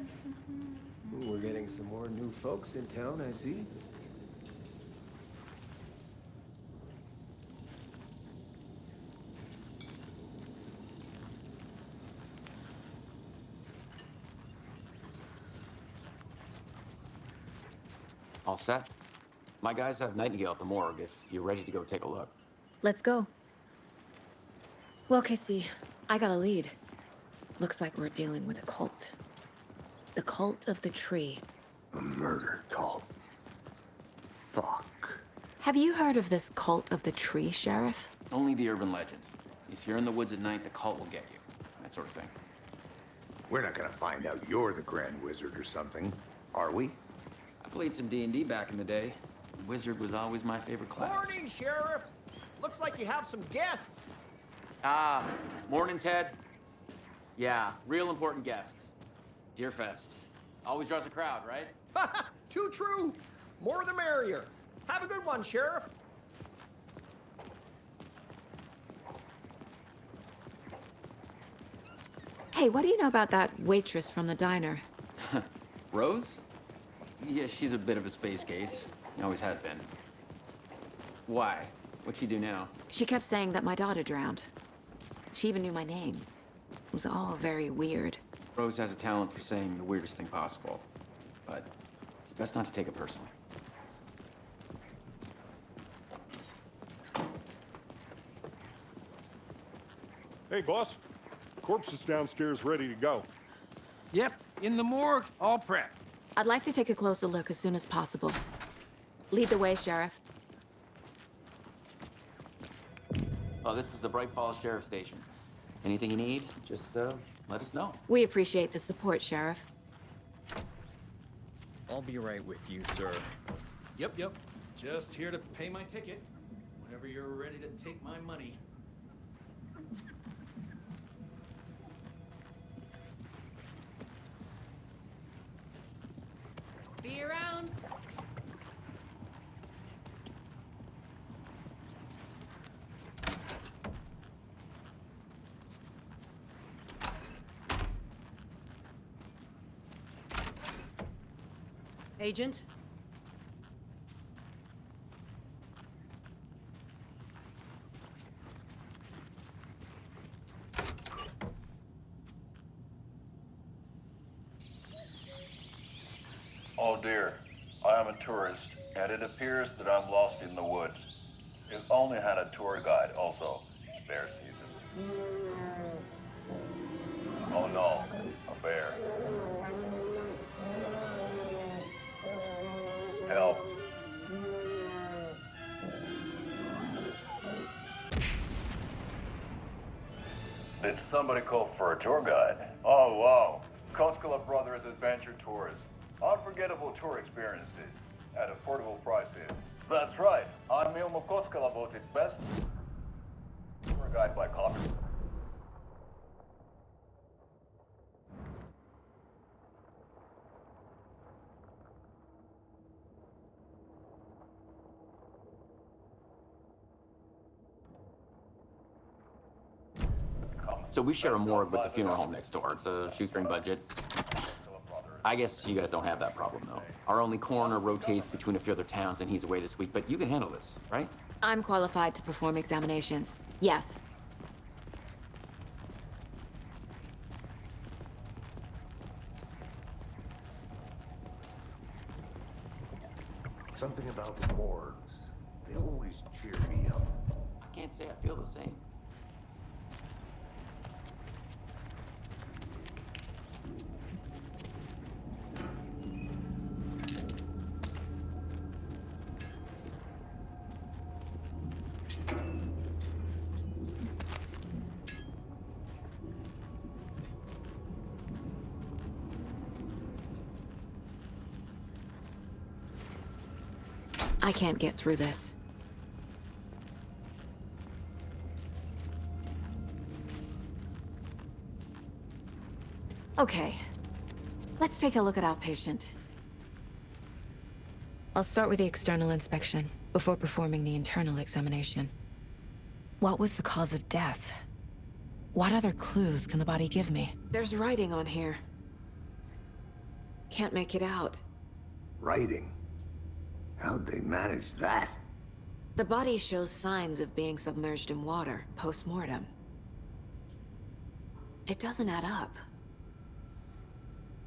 We're getting some more new folks in town, I see. All set? My guys have Nightingale at the morgue if you're ready to go take a look. Let's go. Well, Casey, I got a lead. Looks like we're dealing with a cult. The cult of the tree. A murder cult. Fuck. Have you heard of this cult of the tree, Sheriff? Only the urban legend. If you're in the woods at night, the cult will get you. That sort of thing. We're not gonna find out you're the Grand Wizard or something, are we? I played some D&D back in the day. Wizard was always my favorite class. Morning, Sheriff. Looks like you have some guests. Ah, morning, Ted. Yeah, real important guests. Deerfest. Always draws a crowd, right? Too true. More the merrier. Have a good one, Sheriff. Hey, what do you know about that waitress from the diner? Rose? Yeah, she's a bit of a space case. Always has been. Why? What'd she do now? She kept saying that my daughter drowned. She even knew my name. It was all very weird. Rose has a talent for saying the weirdest thing possible. But it's best not to take it personally. Hey, boss. Corpse is downstairs ready to go. Yep, in the morgue, all prepped. I'd like to take a closer look as soon as possible. Lead the way, Sheriff. Oh, this is the Bright Falls Sheriff Station. Anything you need, just let us know. We appreciate the support, Sheriff. I'll be right with you, sir. Yep. Just here to pay my ticket. Whenever you're ready to take my money. See you around. Agent? Oh dear, I am a tourist, and it appears that I'm lost in the woods. If only had a tour guide also. It's bear season. Oh no, a bear. Help. Did somebody call for a tour guide? Oh wow, Koskela Brothers Adventure Tours. Unforgettable tour experiences at affordable prices. That's right, I'm Ilmo Koskela voted best tour guide by copy. So we share a morgue with the funeral home next door. It's a shoestring budget. I guess you guys don't have that problem, though. Our only coroner rotates between a few other towns, and he's away this week, but you can handle this, right? I'm qualified to perform examinations. Yes. Something about morgues. They always cheer me up. I can't say I feel the same. I can't get through this. Okay. Let's take a look at our patient. I'll start with the external inspection before performing the internal examination. What was the cause of death? What other clues can the body give me? There's writing on here. Can't make it out. Writing? How'd they manage that? The body shows signs of being submerged in water post-mortem. It doesn't add up.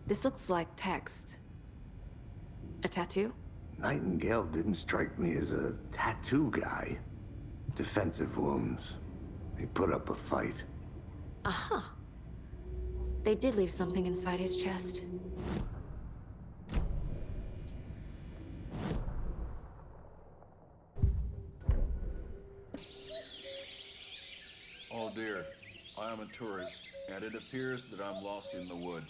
This looks like text. A tattoo? Nightingale didn't strike me as a tattoo guy. Defensive wounds. He put up a fight. Uh-huh. They did leave something inside his chest. Oh dear, I am a tourist, and it appears that I'm lost in the woods.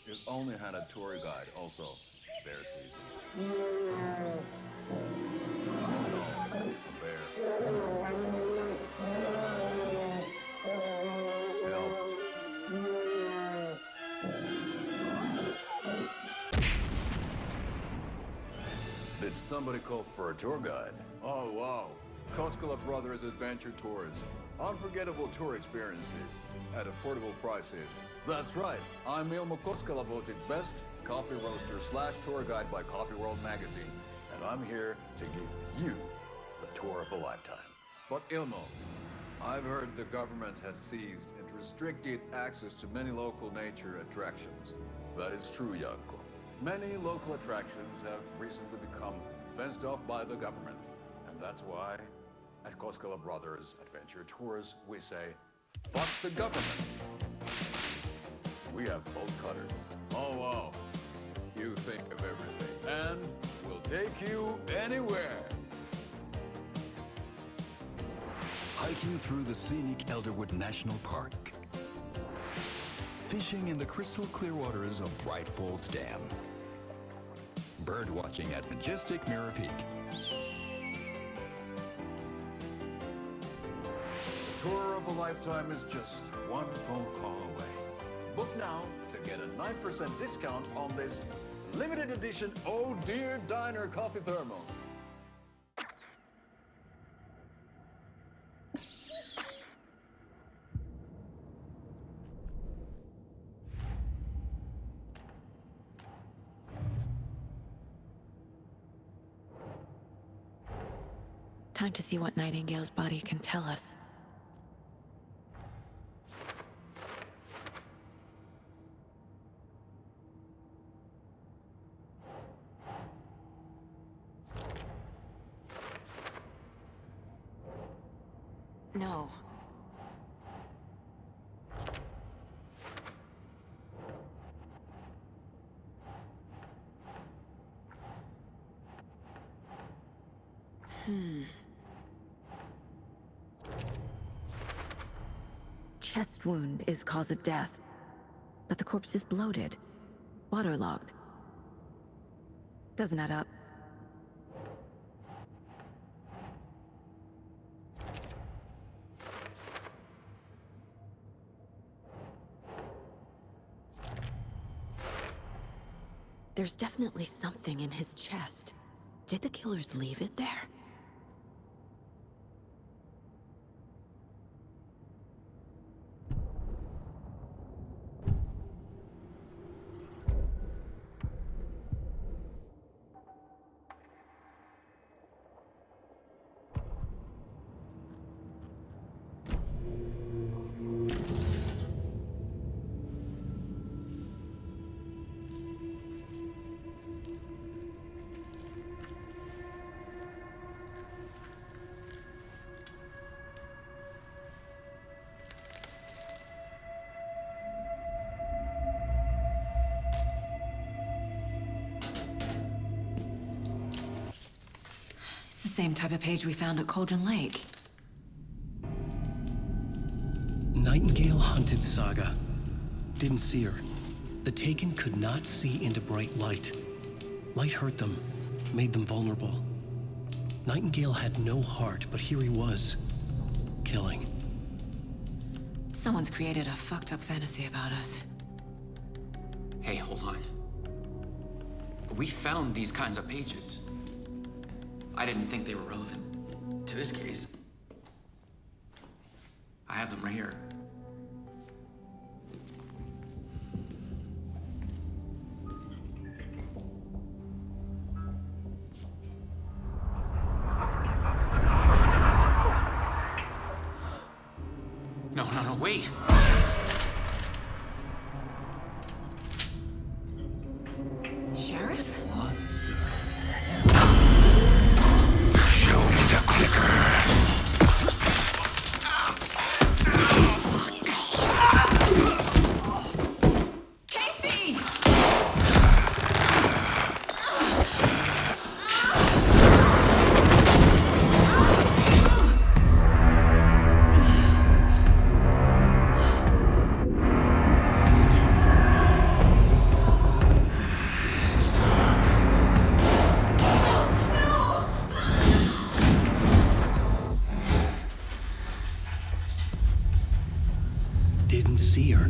If only had a tour guide, also. It's bear season. Oh no, a bear. Help. Did somebody call for a tour guide? Oh wow, Koskela Brothers Adventure Tours. Unforgettable tour experiences at affordable prices. That's right. I'm Ilmo Koskela, voted best coffee roaster / tour guide by Coffee World magazine, and I'm here to give you the tour of a lifetime. But Ilmo, I've heard the government has seized and restricted access to many local nature attractions. That is true, Janko. Many local attractions have recently become fenced off by the government, and that's why at Koskela Brothers Adventure Tours, we say, fuck the government. We have bolt cutters. Oh, wow. You think of everything. And we'll take you anywhere. Hiking through the scenic Elderwood National Park. Fishing in the crystal clear waters of Bright Falls Dam. Bird watching at majestic Mirror Peak. Tour of a lifetime is just one phone call away. Book now to get a 9% discount on this limited edition Oh Dear Diner coffee thermos. Time to see what Nightingale's body can tell us. No. Chest wound is cause of death, but the corpse is bloated, waterlogged. Doesn't add up. There's definitely something in his chest. Did the killers leave it there? It's the same type of page we found at Cauldron Lake. Nightingale hunted Saga. Didn't see her. The Taken could not see into bright light. Light hurt them, made them vulnerable. Nightingale had no heart, but here he was, killing. Someone's created a fucked up fantasy about us. Hey, hold on. We found these kinds of pages. I didn't think they were relevant to this case. I have them right here. No, wait! Sheriff? What the? Show me the clicker. Didn't see her.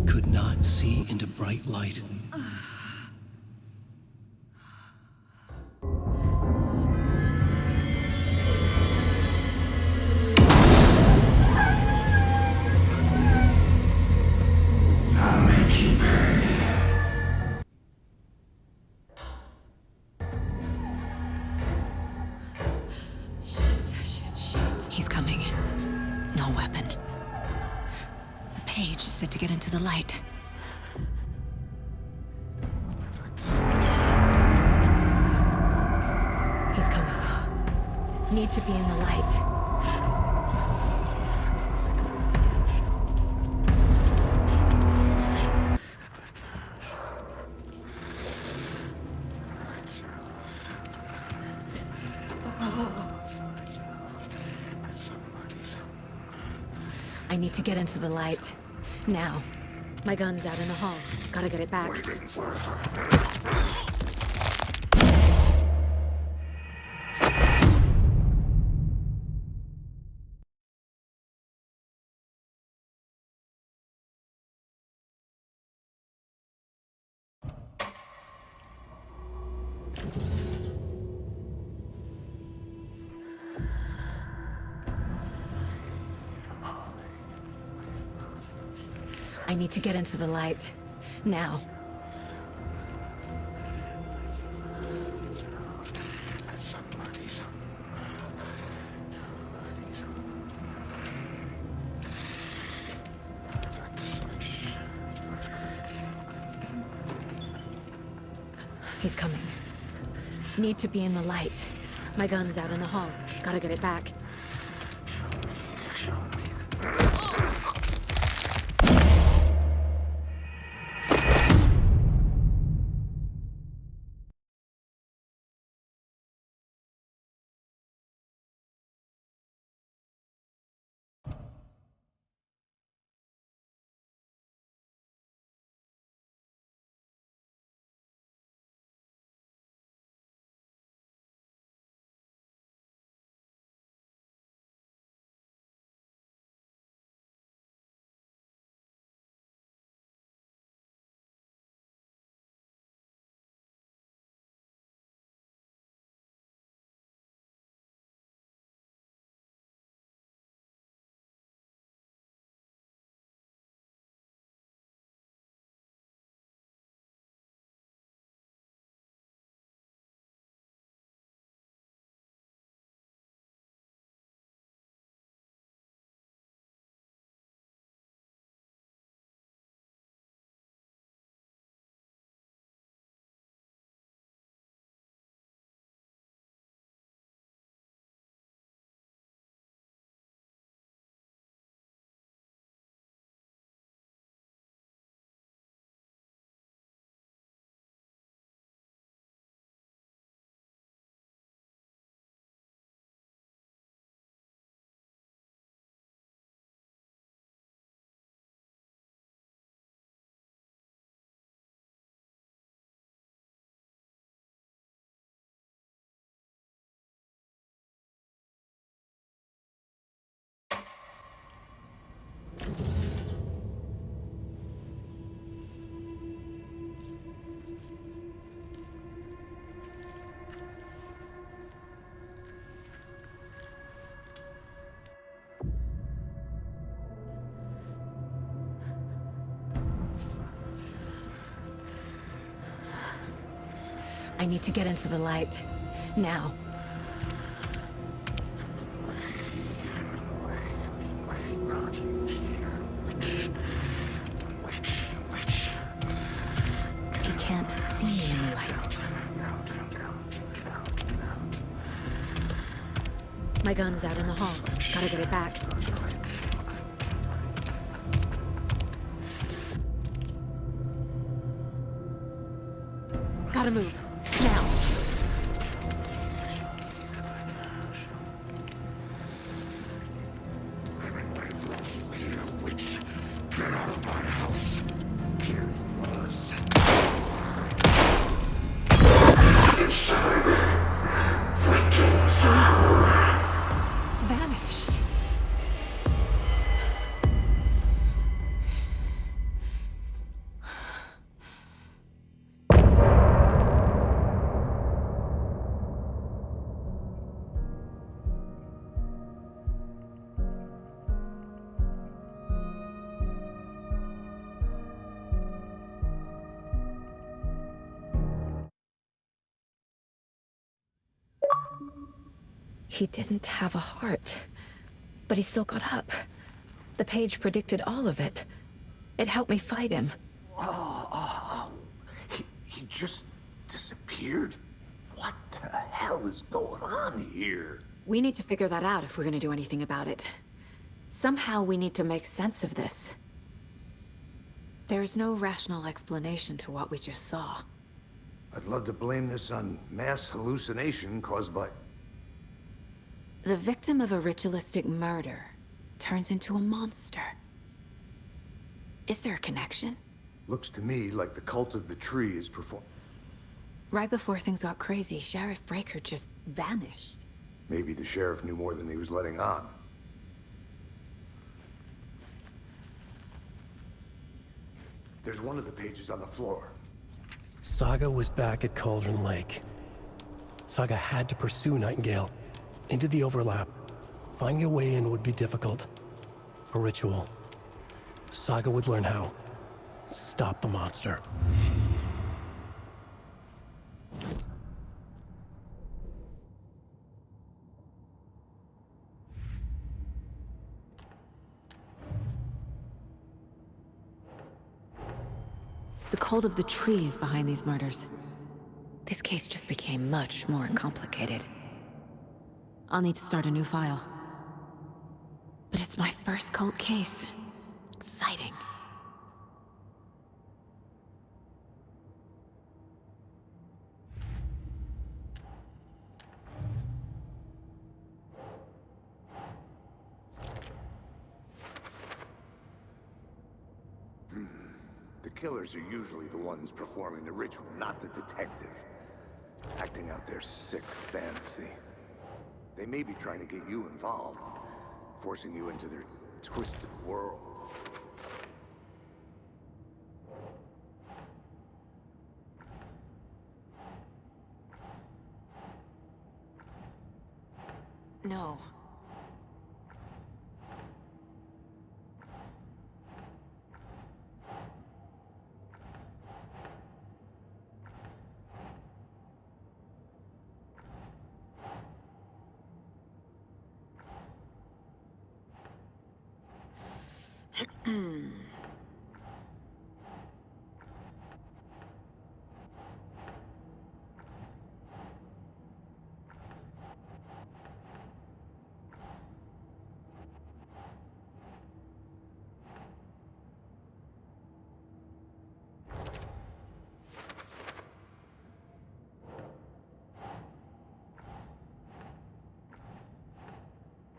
Could not see into bright light. I'll make you pay. Shit. He's coming. No weapon. The page said to get into the light. He's coming. Need to be in the light. I need to get into the light. Now. My gun's out in the hall. Gotta get it back. Waiting for her. I need to get into the light. Now. He's coming. Need to be in the light. My gun's out in the hall. Gotta get it back. I need to get into the light. Now. You can't see me in the light. My gun's out in the hall. Gotta get it back. Gotta move. Now. Get out of my house. Get was. Inside. Wicked power. Vanished. He didn't have a heart, but he still got up. The page predicted all of it. It helped me fight him. He just disappeared? What the hell is going on here? We need to figure that out if we're gonna do anything about it. Somehow we need to make sense of this. There's no rational explanation to what we just saw. I'd love to blame this on mass hallucination caused by... The victim of a ritualistic murder turns into a monster. Is there a connection? Looks to me like the cult of the tree is Right before things got crazy, Sheriff Breaker just vanished. Maybe the sheriff knew more than he was letting on. There's one of the pages on the floor. Saga was back at Cauldron Lake. Saga had to pursue Nightingale into the overlap. Finding a way in would be difficult. A ritual. Saga would learn how. Stop the monster. The cult of the tree is behind these murders. This case just became much more complicated. I'll need to start a new file. But it's my first cult case. Exciting. The killers are usually the ones performing the ritual, not the detective. Acting out their sick fantasy. They may be trying to get you involved, forcing you into their twisted world. No.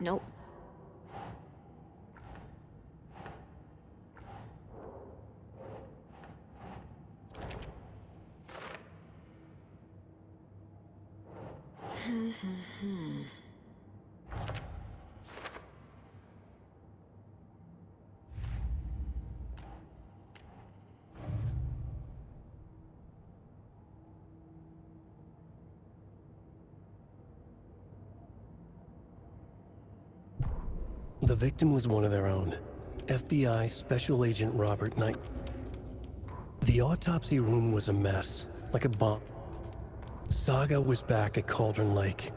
Nope. The victim was one of their own. FBI Special Agent Robert Knight. The autopsy room was a mess, like a bomb. Saga was back at Cauldron Lake.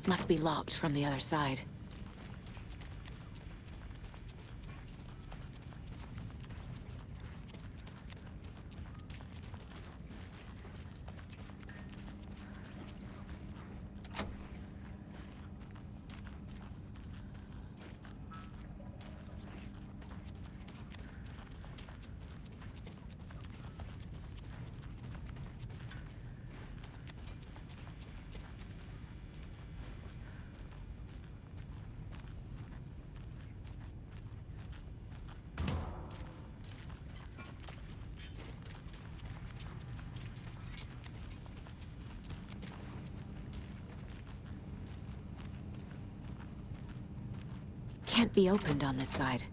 Must be locked from the other side. Can't be opened on this side.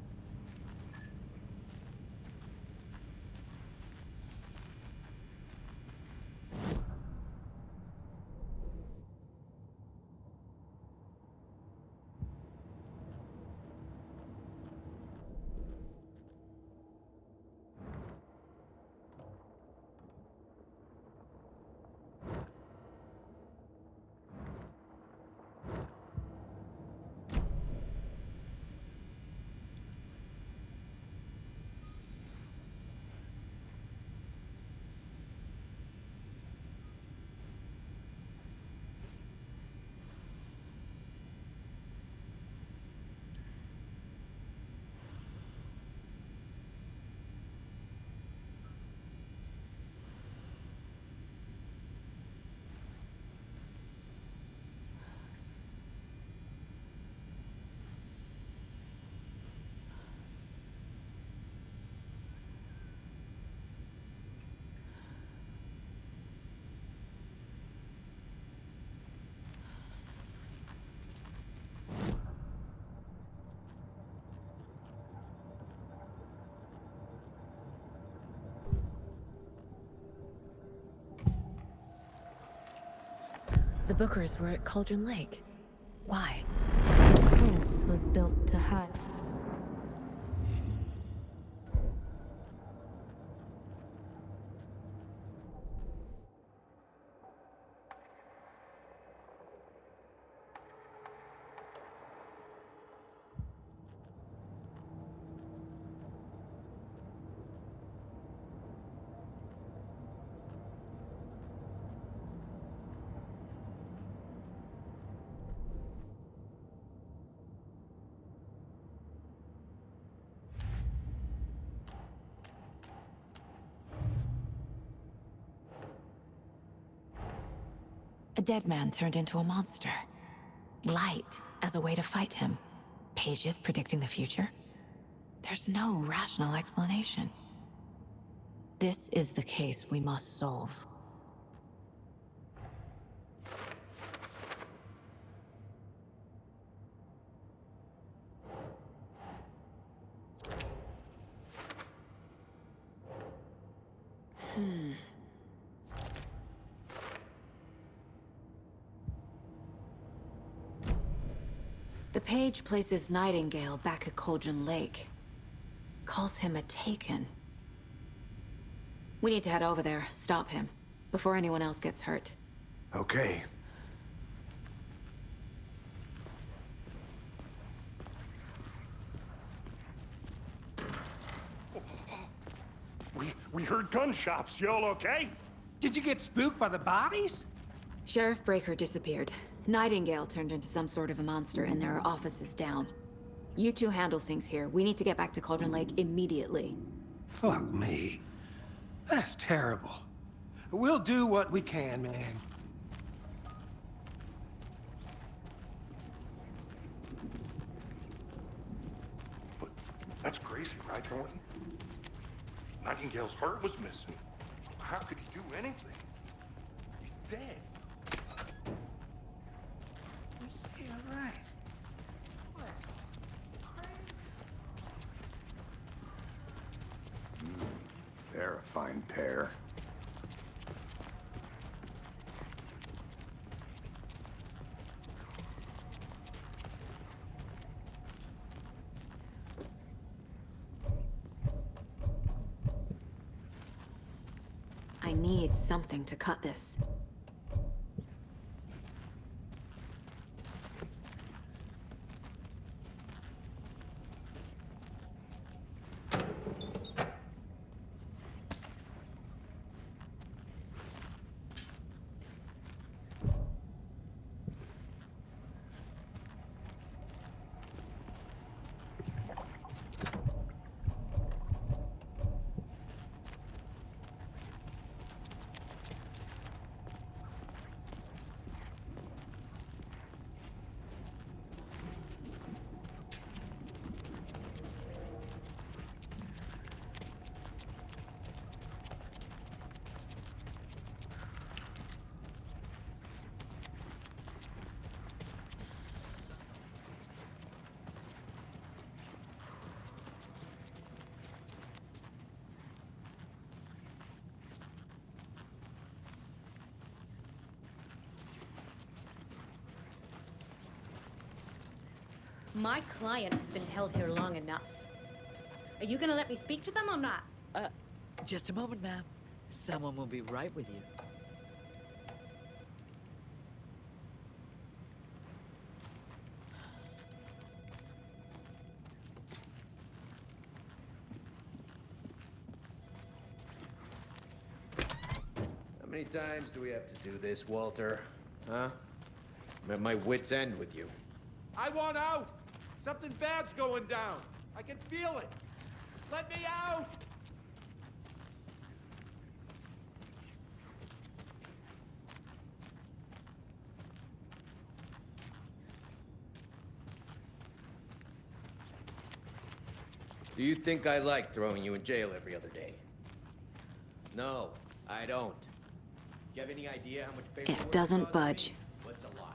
The Bookers were at Cauldron Lake. Why? The fence was built to hide. A dead man turned into a monster. Light as a way to fight him. Pages predicting the future. There's no rational explanation. This is the case we must solve. The page places Nightingale back at Cauldron Lake. Calls him a Taken. We need to head over there, stop him, before anyone else gets hurt. Okay. We heard gunshots. Y'all okay? Did you get spooked by the bodies? Sheriff Breaker disappeared. Nightingale turned into some sort of a monster, and there are offices down. You two handle things here. We need to get back to Cauldron Lake immediately. Fuck me. That's terrible. We'll do what we can, man. But that's crazy, right, Thornton? Nightingale's heart was missing. How could he do anything? He's dead. Yeah, right. They're a fine pair. I need something to cut this. My client has been held here long enough. Are you gonna let me speak to them or not? Just a moment, ma'am. Someone will be right with you. How many times do we have to do this, Walter? Huh? I'm at my wit's end with you. I want out! Something bad's going down. I can feel it. Let me out! Do you think I like throwing you in jail every other day? No, I don't. Do you have any idea how much paperwork It doesn't budge. What's a lot?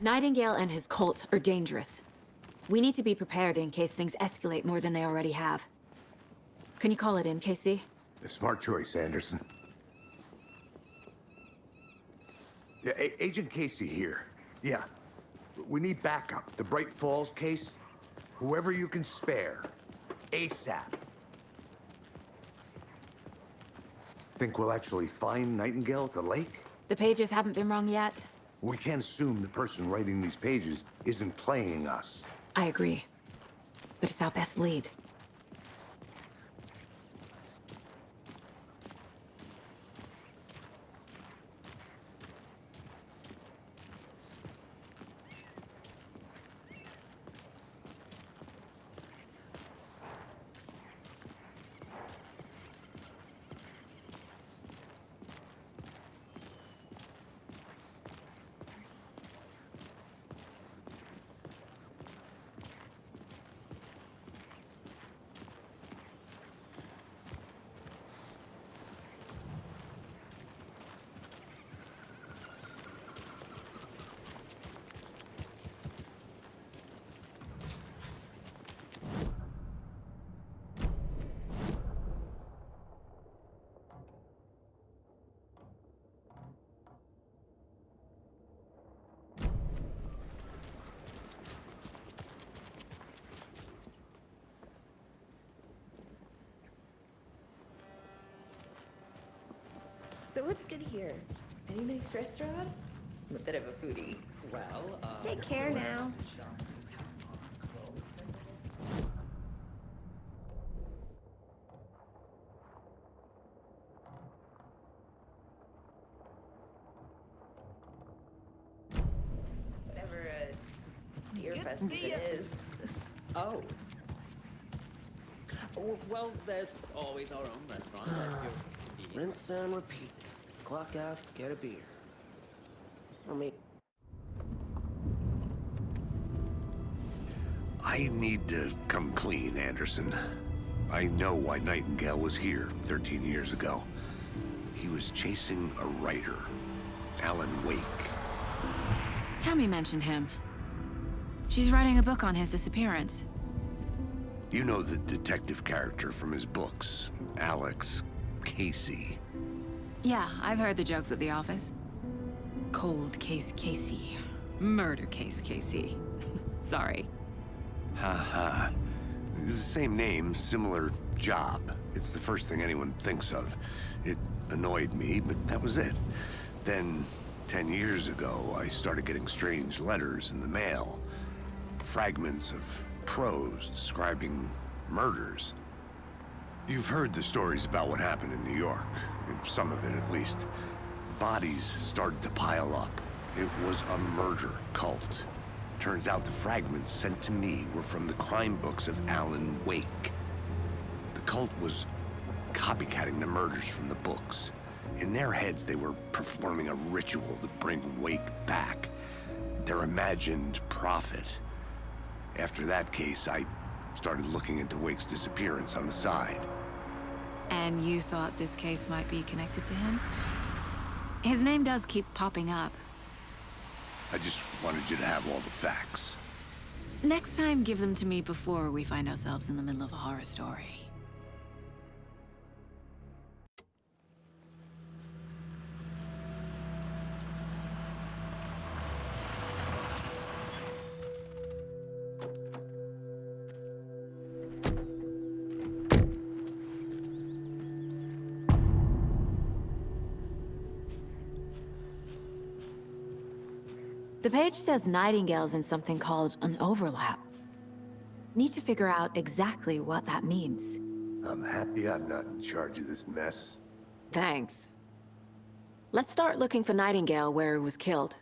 Nightingale and his cult are dangerous. We need to be prepared in case things escalate more than they already have. Can you call it in, Casey? A smart choice, Anderson. Yeah, Agent Casey here. Yeah. We need backup. The Bright Falls case. Whoever you can spare. ASAP. Think we'll actually find Nightingale at the lake? The pages haven't been wrong yet. We can't assume the person writing these pages isn't playing us. I agree. But it's our best lead. So what's good here? Any nice restaurants? I'm a bit of a foodie. Well, Take care now. Whatever a deer festival is. Oh. Well, there's always our own restaurant at your convenience. Rinse and repeat. Clock out, get a beer. Or maybe... I need to come clean, Anderson. I know why Nightingale was here 13 years ago. He was chasing a writer, Alan Wake. Tammy mentioned him. She's writing a book on his disappearance. You know the detective character from his books, Alex Casey. Yeah, I've heard the jokes at the office. Cold case Casey. Murder case Casey. Sorry. Ha. It's the same name, similar job. It's the first thing anyone thinks of. It annoyed me, but that was it. Then, 10 years ago, I started getting strange letters in the mail. Fragments of prose describing murders. You've heard the stories about what happened in New York. Some of it, at least. Bodies started to pile up. It was a murder cult. Turns out the fragments sent to me were from the crime books of Alan Wake. The cult was copycatting the murders from the books. In their heads, they were performing a ritual to bring Wake back. Their imagined prophet. After that case, I started looking into Wake's disappearance on the side. And you thought this case might be connected to him? His name does keep popping up. I just wanted you to have all the facts. Next time, give them to me before we find ourselves in the middle of a horror story. The page says Nightingale's in something called an overlap. Need to figure out exactly what that means. I'm happy I'm not in charge of this mess. Thanks. Let's start looking for Nightingale where he was killed.